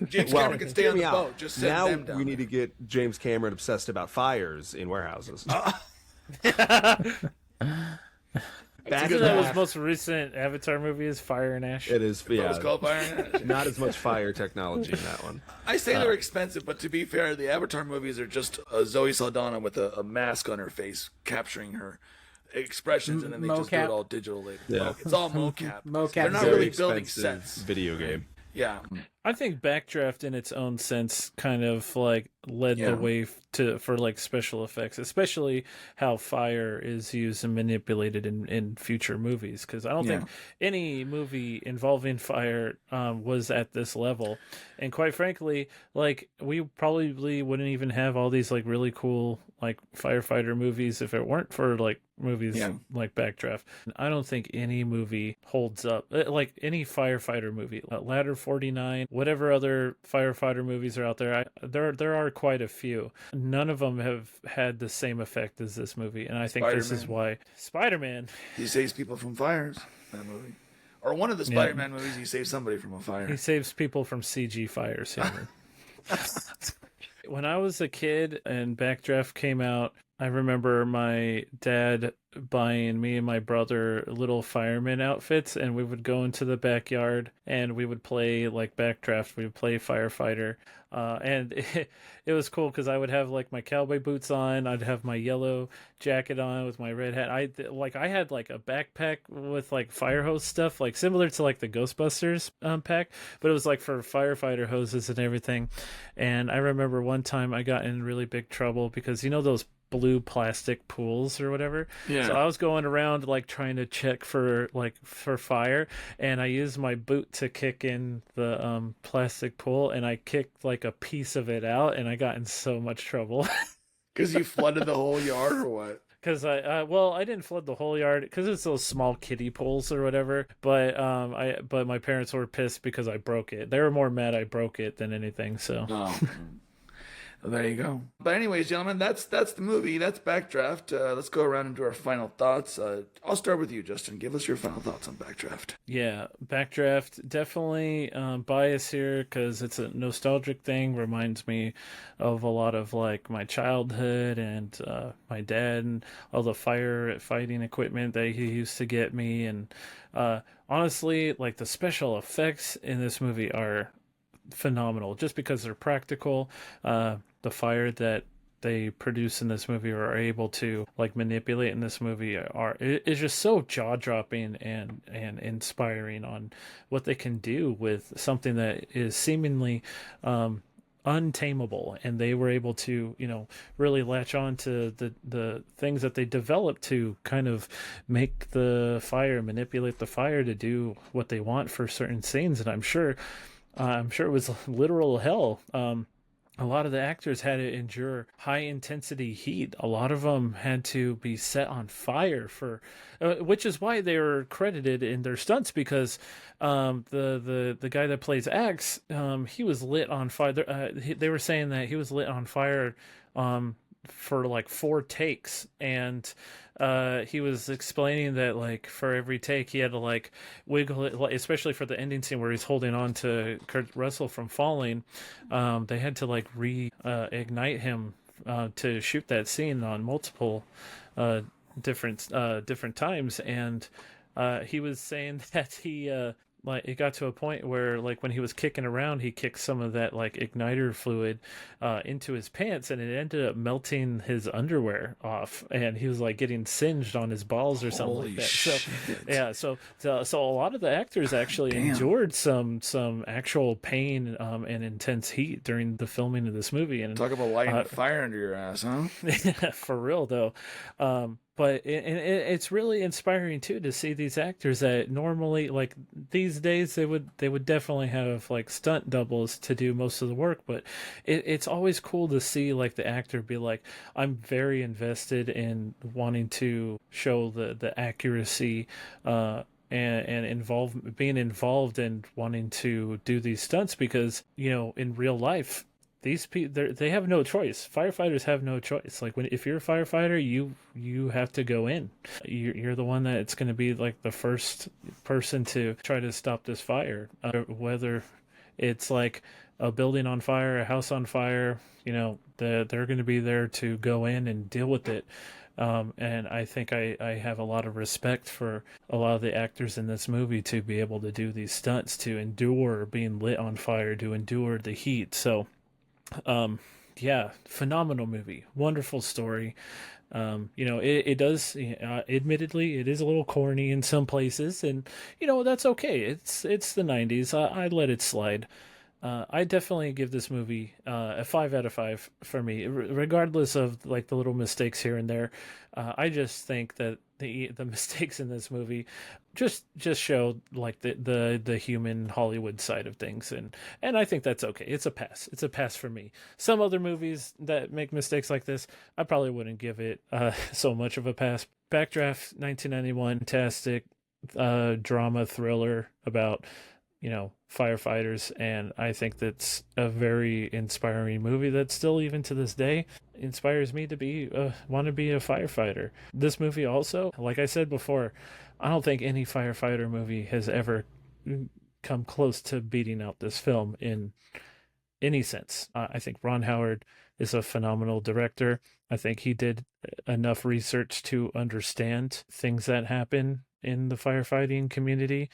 James Cameron can stay on the boat. Just send now them down. We need to get James Cameron obsessed about fires in warehouses. That was most recent Avatar movie is Fire and Ash. It is, yeah. It's called Fire and Ash. Not as much fire technology in that one. I say they're expensive, but to be fair, the Avatar movies are just Zoe Saldana with a mask on her face capturing her expressions, and then they just do it all digital later. Yeah. It's all mocap. Mocap. They're not Very really building expensive sets. video game. Yeah. I think Backdraft, in its own sense, kind of like led the way for like special effects, especially how fire is used and manipulated in future movies. Because I don't think any movie involving fire was at this level, and quite frankly, like we probably wouldn't even have all these like really cool like firefighter movies if it weren't for like movies like Backdraft. I don't think any movie holds up like any firefighter movie. Ladder 49, whatever other firefighter movies are out there, there are quite a few. None of them have had the same effect as this movie, and I think this is why Spider-Man. He saves people from fires. That movie, or one of the Spider-Man movies, he saves somebody from a fire. He saves people from CG fires. When I was a kid and Backdraft came out, I remember my dad buying me and my brother little fireman outfits, and we would go into the backyard and we would play like Backdraft. We would play firefighter, and it was cool because I would have like my cowboy boots on. I'd have my yellow jacket on with my red hat. I had like a backpack with like fire hose stuff, like similar to like the Ghostbusters pack, but it was like for firefighter hoses and everything. And I remember one time I got in really big trouble because you know those blue plastic pools or whatever. Yeah. So I was going around like trying to check for fire, and I used my boot to kick in the plastic pool, and I kicked like a piece of it out, and I got in so much trouble. Because you flooded the whole yard or what? Because I didn't flood the whole yard because it's those small kiddie pools or whatever. But but my parents were pissed because I broke it. They were more mad I broke it than anything. So. Oh. Well, there you go. But anyways, gentlemen, that's the movie. That's Backdraft. Let's go around and do our final thoughts. I'll start with you, Justin. Give us your final thoughts on Backdraft. Yeah, Backdraft, definitely bias here because it's a nostalgic thing. Reminds me of a lot of like my childhood and my dad and all the firefighting equipment that he used to get me. And honestly, like the special effects in this movie are phenomenal just because they're practical. The fire that they produce in this movie or are able to like manipulate in this movie is just so jaw-dropping and inspiring on what they can do with something that is seemingly untamable, and they were able to really latch on to the things that they developed to kind of make the fire, manipulate the fire to do what they want for certain scenes. And I'm sure it was literal hell. a lot of the actors had to endure high intensity heat. A lot of them had to be set on fire for, which is why they were credited in their stunts, because the guy that plays Axe, he was lit on fire. They were saying that he was lit on fire for like 4 takes, and he was explaining that like for every take he had to like wiggle it, especially for the ending scene where he's holding on to Kurt Russell from falling. They had to like ignite him to shoot that scene on multiple different times, and he was saying that he like it got to a point where like when he was kicking around, he kicked some of that like igniter fluid into his pants, and it ended up melting his underwear off, and he was like getting singed on his balls or something Holy like that. shit. So so a lot of the actors actually endured some actual pain and intense heat during the filming of this movie. And Talk about lighting a fire under your ass, huh? for real though. But it's really inspiring too to see these actors that normally, like these days, they would definitely have like stunt doubles to do most of the work. But it's always cool to see like the actor be like, I'm very invested in wanting to show the accuracy and being involved in wanting to do these stunts, because in real life these people, they have no choice. Firefighters have no choice. Like if you're a firefighter, you have to go in. You're the one that's going to be like the first person to try to stop this fire, whether it's like a building on fire, a house on fire. They're going to be there to go in and deal with it. And I think I have a lot of respect for a lot of the actors in this movie to be able to do these stunts, to endure being lit on fire, to endure the heat. So yeah, phenomenal movie, wonderful story. It does, admittedly, it is a little corny in some places, and that's okay. It's the 90s. I let it slide. I definitely give this movie a 5 out of 5 for me, regardless of like the little mistakes here and there. I just think that the mistakes in this movie just show like the human Hollywood side of things, and I think that's okay. It's a pass. It's a pass for me. Some other movies that make mistakes like this, I probably wouldn't give it so much of a pass. Backdraft, 1991, fantastic drama thriller about firefighters, and I think that's a very inspiring movie that still, even to this day, inspires me to be want to be a firefighter. This movie also, like I said before, I don't think any firefighter movie has ever come close to beating out this film in any sense. I think Ron Howard is a phenomenal director. I think he did enough research to understand things that happen in the firefighting community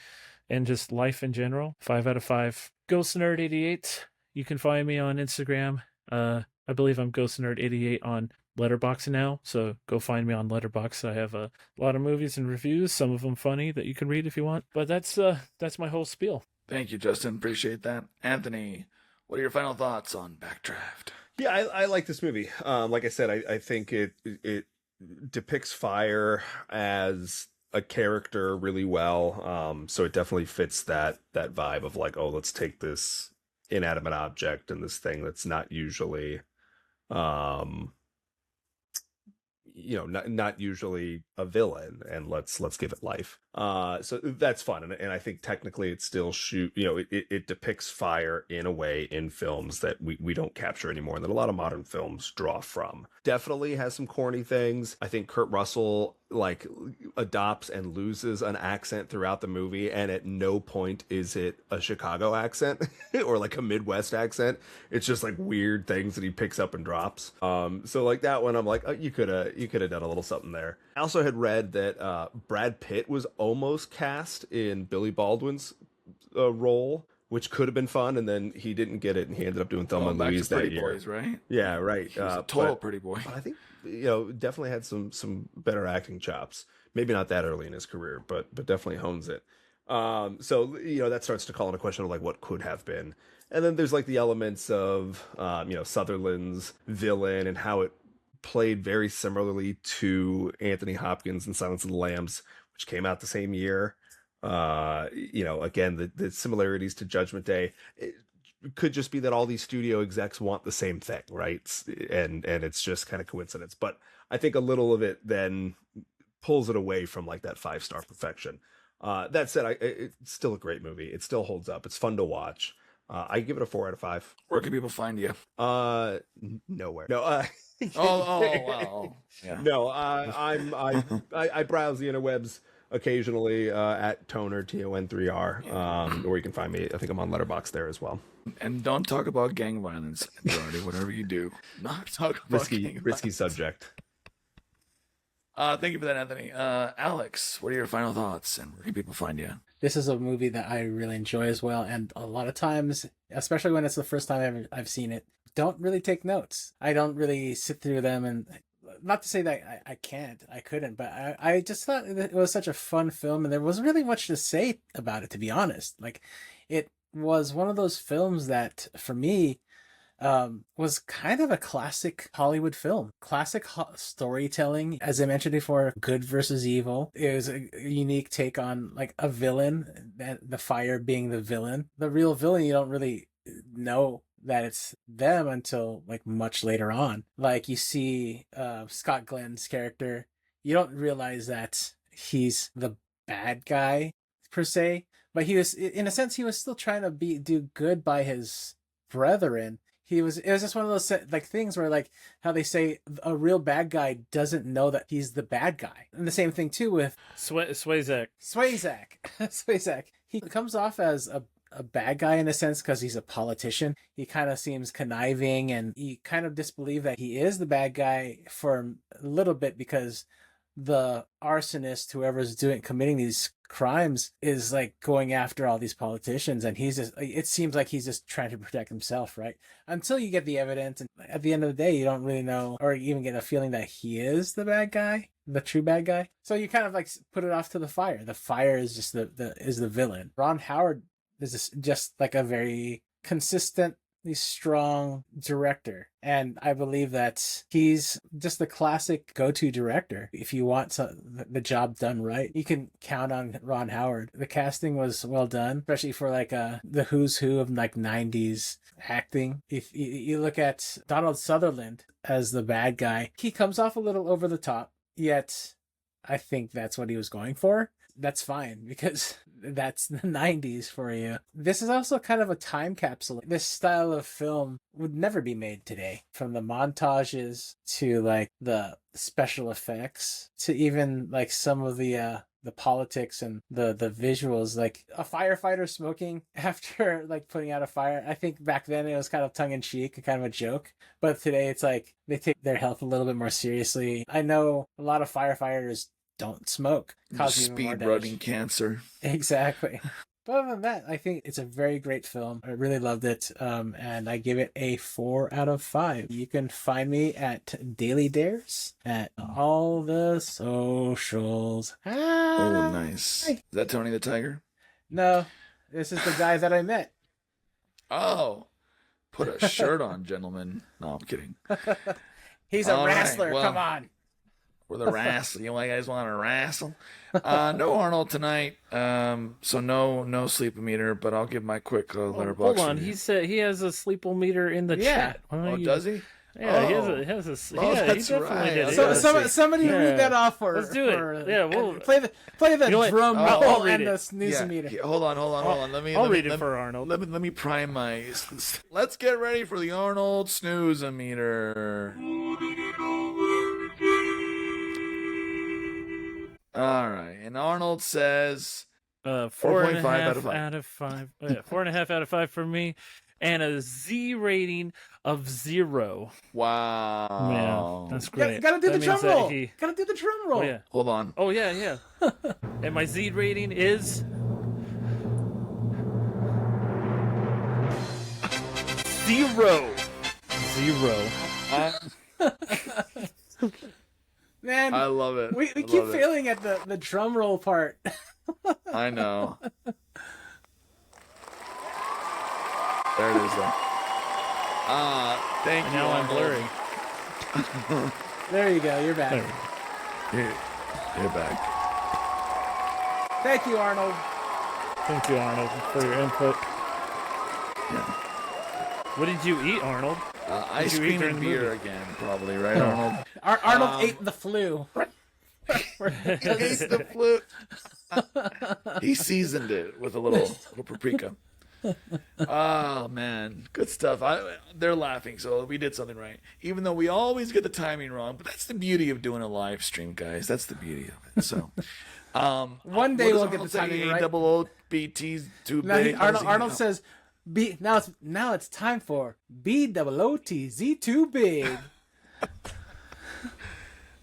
and just life in general. 5 out of 5. Ghost Nerd 88. You can find me on Instagram. I believe I'm Ghost Nerd 88 on Letterboxd now, so go find me on Letterboxd. I have a lot of movies and reviews, some of them funny that you can read if you want. But that's my whole spiel. Thank you, Justin. Appreciate that. Anthony, what are your final thoughts on Backdraft? Yeah, I like this movie. Like I said, I think it depicts fire as a character really well. So it definitely fits that vibe of like, oh, let's take this inanimate object and this thing that's not usually not usually a villain, and let's give it life. So that's fun, and I think technically it still it depicts fire in a way in films that we don't capture anymore, and that a lot of modern films draw from. Definitely has some corny things. I think Kurt Russell like adopts and loses an accent throughout the movie, and at no point is it a Chicago accent or like a Midwest accent. It's just like weird things that he picks up and drops. So like that one, I'm like, oh, you could have done a little something there. I also had read that Brad Pitt was almost cast in Billy Baldwin's role, which could have been fun, and then he didn't get it, and he ended up doing Thelma and Louise that year. Boys, right? Yeah, right. He's a total pretty boy. I think definitely had some better acting chops. Maybe not that early in his career, but definitely hones it. So that starts to call into question of like what could have been, and then there's like the elements of Sutherland's villain and how it played very similarly to Anthony Hopkins in Silence of the Lambs, which came out the same year. Again, the similarities to Judgment Day. could just be that all these studio execs want the same thing, right? And it's just kind of coincidence. But I think a little of it then pulls it away from like that 5-star perfection. That said, it's still a great movie. It still holds up. It's fun to watch. I give it a 4 out of 5. Where can people find you? Nowhere. No. Wow. Yeah. No. I browse the interwebs occasionally at Toner TON3R, or you can find me. I think I'm on Letterboxd there as well. And don't talk about gang violence, Gerardi. Whatever you do, not talk about risky subject. Thank you for that, Anthony. Alex, what are your final thoughts, and where can people find you? This is a movie that I really enjoy as well, and a lot of times, especially when it's the first time I've seen it, don't really take notes. I don't really sit through them, and not to say that I couldn't, but I just thought that it was such a fun film, and there wasn't really much to say about it, to be honest. Like, it was one of those films that, for me, was kind of a classic Hollywood film. Classic storytelling, as I mentioned before, good versus evil. It was a unique take on like a villain, the fire being the villain. The real villain, you don't really know that it's them until like much later on. Like you see Scott Glenn's character, you don't realize that he's the bad guy per se, but he was, in a sense, he was still trying to do good by his brethren. It was just one of those like things where, like, how they say a real bad guy doesn't know that he's the bad guy. And the same thing too with Swayzak. Swayzak. He comes off as a bad guy in a sense because he's a politician. He kind of seems conniving, and you kind of disbelieve that he is the bad guy for a little bit because the arsonist, whoever's committing these crimes, is like going after all these politicians, and it seems like he's just trying to protect himself, right? Until you get the evidence, and at the end of the day, you don't really know or even get a feeling that he is the bad guy, the true bad guy. So you kind of like put it off to the fire. The fire is just the villain. Ron Howard is just like a very consistent, strong director, and I believe that he's just the classic go-to director. If you want the job done right, you can count on Ron Howard. The casting was well done, especially for like the who's who of like 90s acting. If you look at Donald Sutherland as the bad guy, he comes off a little over the top, yet I think that's what he was going for. That's fine, because that's the 90s for you. This is also kind of a time capsule. This style of film would never be made today. From the montages to like the special effects to even like some of the politics and the visuals, like a firefighter smoking after like putting out a fire. I think back then it was kind of tongue-in-cheek, kind of a joke, but today it's like they take their health a little bit more seriously. I know a lot of firefighters don't smoke, speed running cancer. Exactly. But other than that, I think it's a very great film. I really loved it, and I give it a 4 out of 5. You can find me at Daily Dares at all the socials. Oh, nice. Is that Tony the Tiger? No, this is the guy that I met. Oh, put a shirt on, gentlemen. No, I'm kidding. He's a wrestler. Right, well, come on. We're the wrestle. You guys want to wrestle? No Arnold tonight. So no sleep-o-meter, but I'll give my quick letterbox. Hold on, review. he said he has a sleep-o-meter in the chat. Does he? Yeah, he has a. Oh, Yeah, that's he definitely right. did. Okay. Somebody read that off for. Let's do it. We'll play the You know what? drum I'll roll read and it. the snooze meter. Yeah, hold on. I'll read it for Arnold. Let me prime my. Let's get ready for the Arnold snooze-o-meter. All right, and Arnold says 4.5 out of 5. out of 5. 4.5 out of 5 for me, and a Z rating of 0. Wow. Yeah, that's great. Gotta do the That drum means that roll. he- Gotta do the drum roll. Oh yeah. Hold on. Oh yeah. And my Z rating is 0. 0. Man, I love it. we I keep love it. failing at the drum roll part. I know. There it is. Though. Thank And you. now I'm Arnold. blurry. There you go. You're back. There. You're back. Thank you, Arnold. Thank you, Arnold, for your input. Yeah. What did you eat, Arnold? Ice you eat cream during and the beer movie? again, probably, right, Arnold? Arnold ate the flu. He ate the flute. He seasoned it with a little paprika. Oh man, good stuff. They're laughing, so we did something right. Even though we always get the timing wrong, but that's the beauty of doing a live stream, guys. That's the beauty of it. So, One day we'll get Arnold the timing right. A-double-O-B-T's too Now big. Arnold says, now it's time for BOOTZ too big.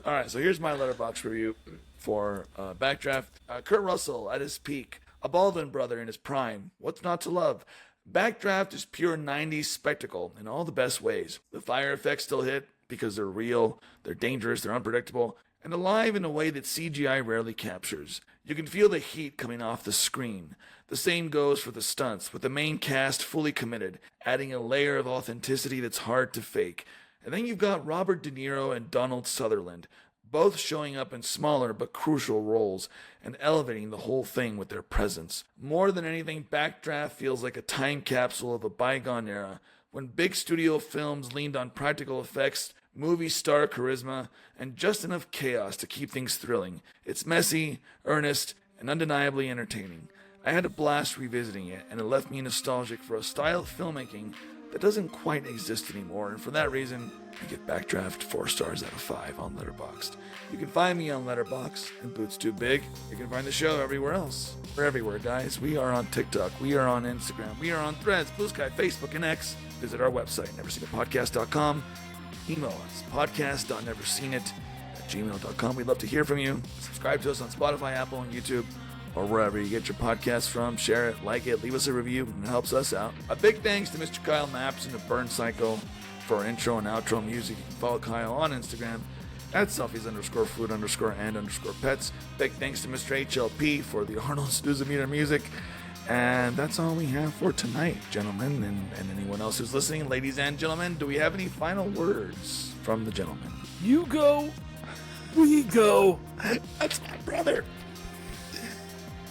All right, so here's my letterbox review for Backdraft. Kurt Russell at his peak, a Baldwin brother in his prime. What's not to love? Backdraft is pure 90s spectacle in all the best ways. The fire effects still hit because they're real, they're dangerous, they're unpredictable, and alive in a way that CGI rarely captures. You can feel the heat coming off the screen. The same goes for the stunts, with the main cast fully committed, adding a layer of authenticity that's hard to fake. And then you've got Robert De Niro and Donald Sutherland, both showing up in smaller but crucial roles and elevating the whole thing with their presence. More than anything, Backdraft feels like a time capsule of a bygone era when big studio films leaned on practical effects, movie star charisma, and just enough chaos to keep things thrilling. It's messy, earnest, and undeniably entertaining. I had a blast revisiting it, and it left me nostalgic for a style of filmmaking that doesn't quite exist anymore, and for that reason, I give Backdraft 4 stars out of 5 on Letterboxd. You can find me on Letterboxd and Boots Too Big. You can find the show everywhere else. We're everywhere, guys. We are on TikTok. We are on Instagram. We are on Threads, Blue Sky, Facebook, and X. Visit our website, neverseenitpodcast.com. Email us, podcast.neverseenit@gmail.com. We'd love to hear from you. Subscribe to us on Spotify, Apple, and YouTube, or wherever you get your podcasts from. Share it, like it, leave us a review. It helps us out. A big thanks to Mr. Kyle Maps and the Burn Cycle for our intro and outro music. You can follow Kyle on Instagram at selfies_food_and_pets. Big thanks to Mr. HLP for the Arnold Snoozometer music. And that's all we have for tonight, gentlemen, and anyone else who's listening. Ladies and gentlemen, do we have any final words from the gentlemen? You go, we go. That's my brother.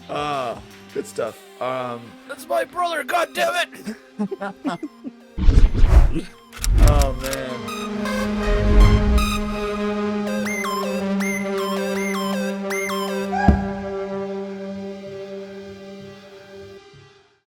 Good stuff. That's my brother, goddammit!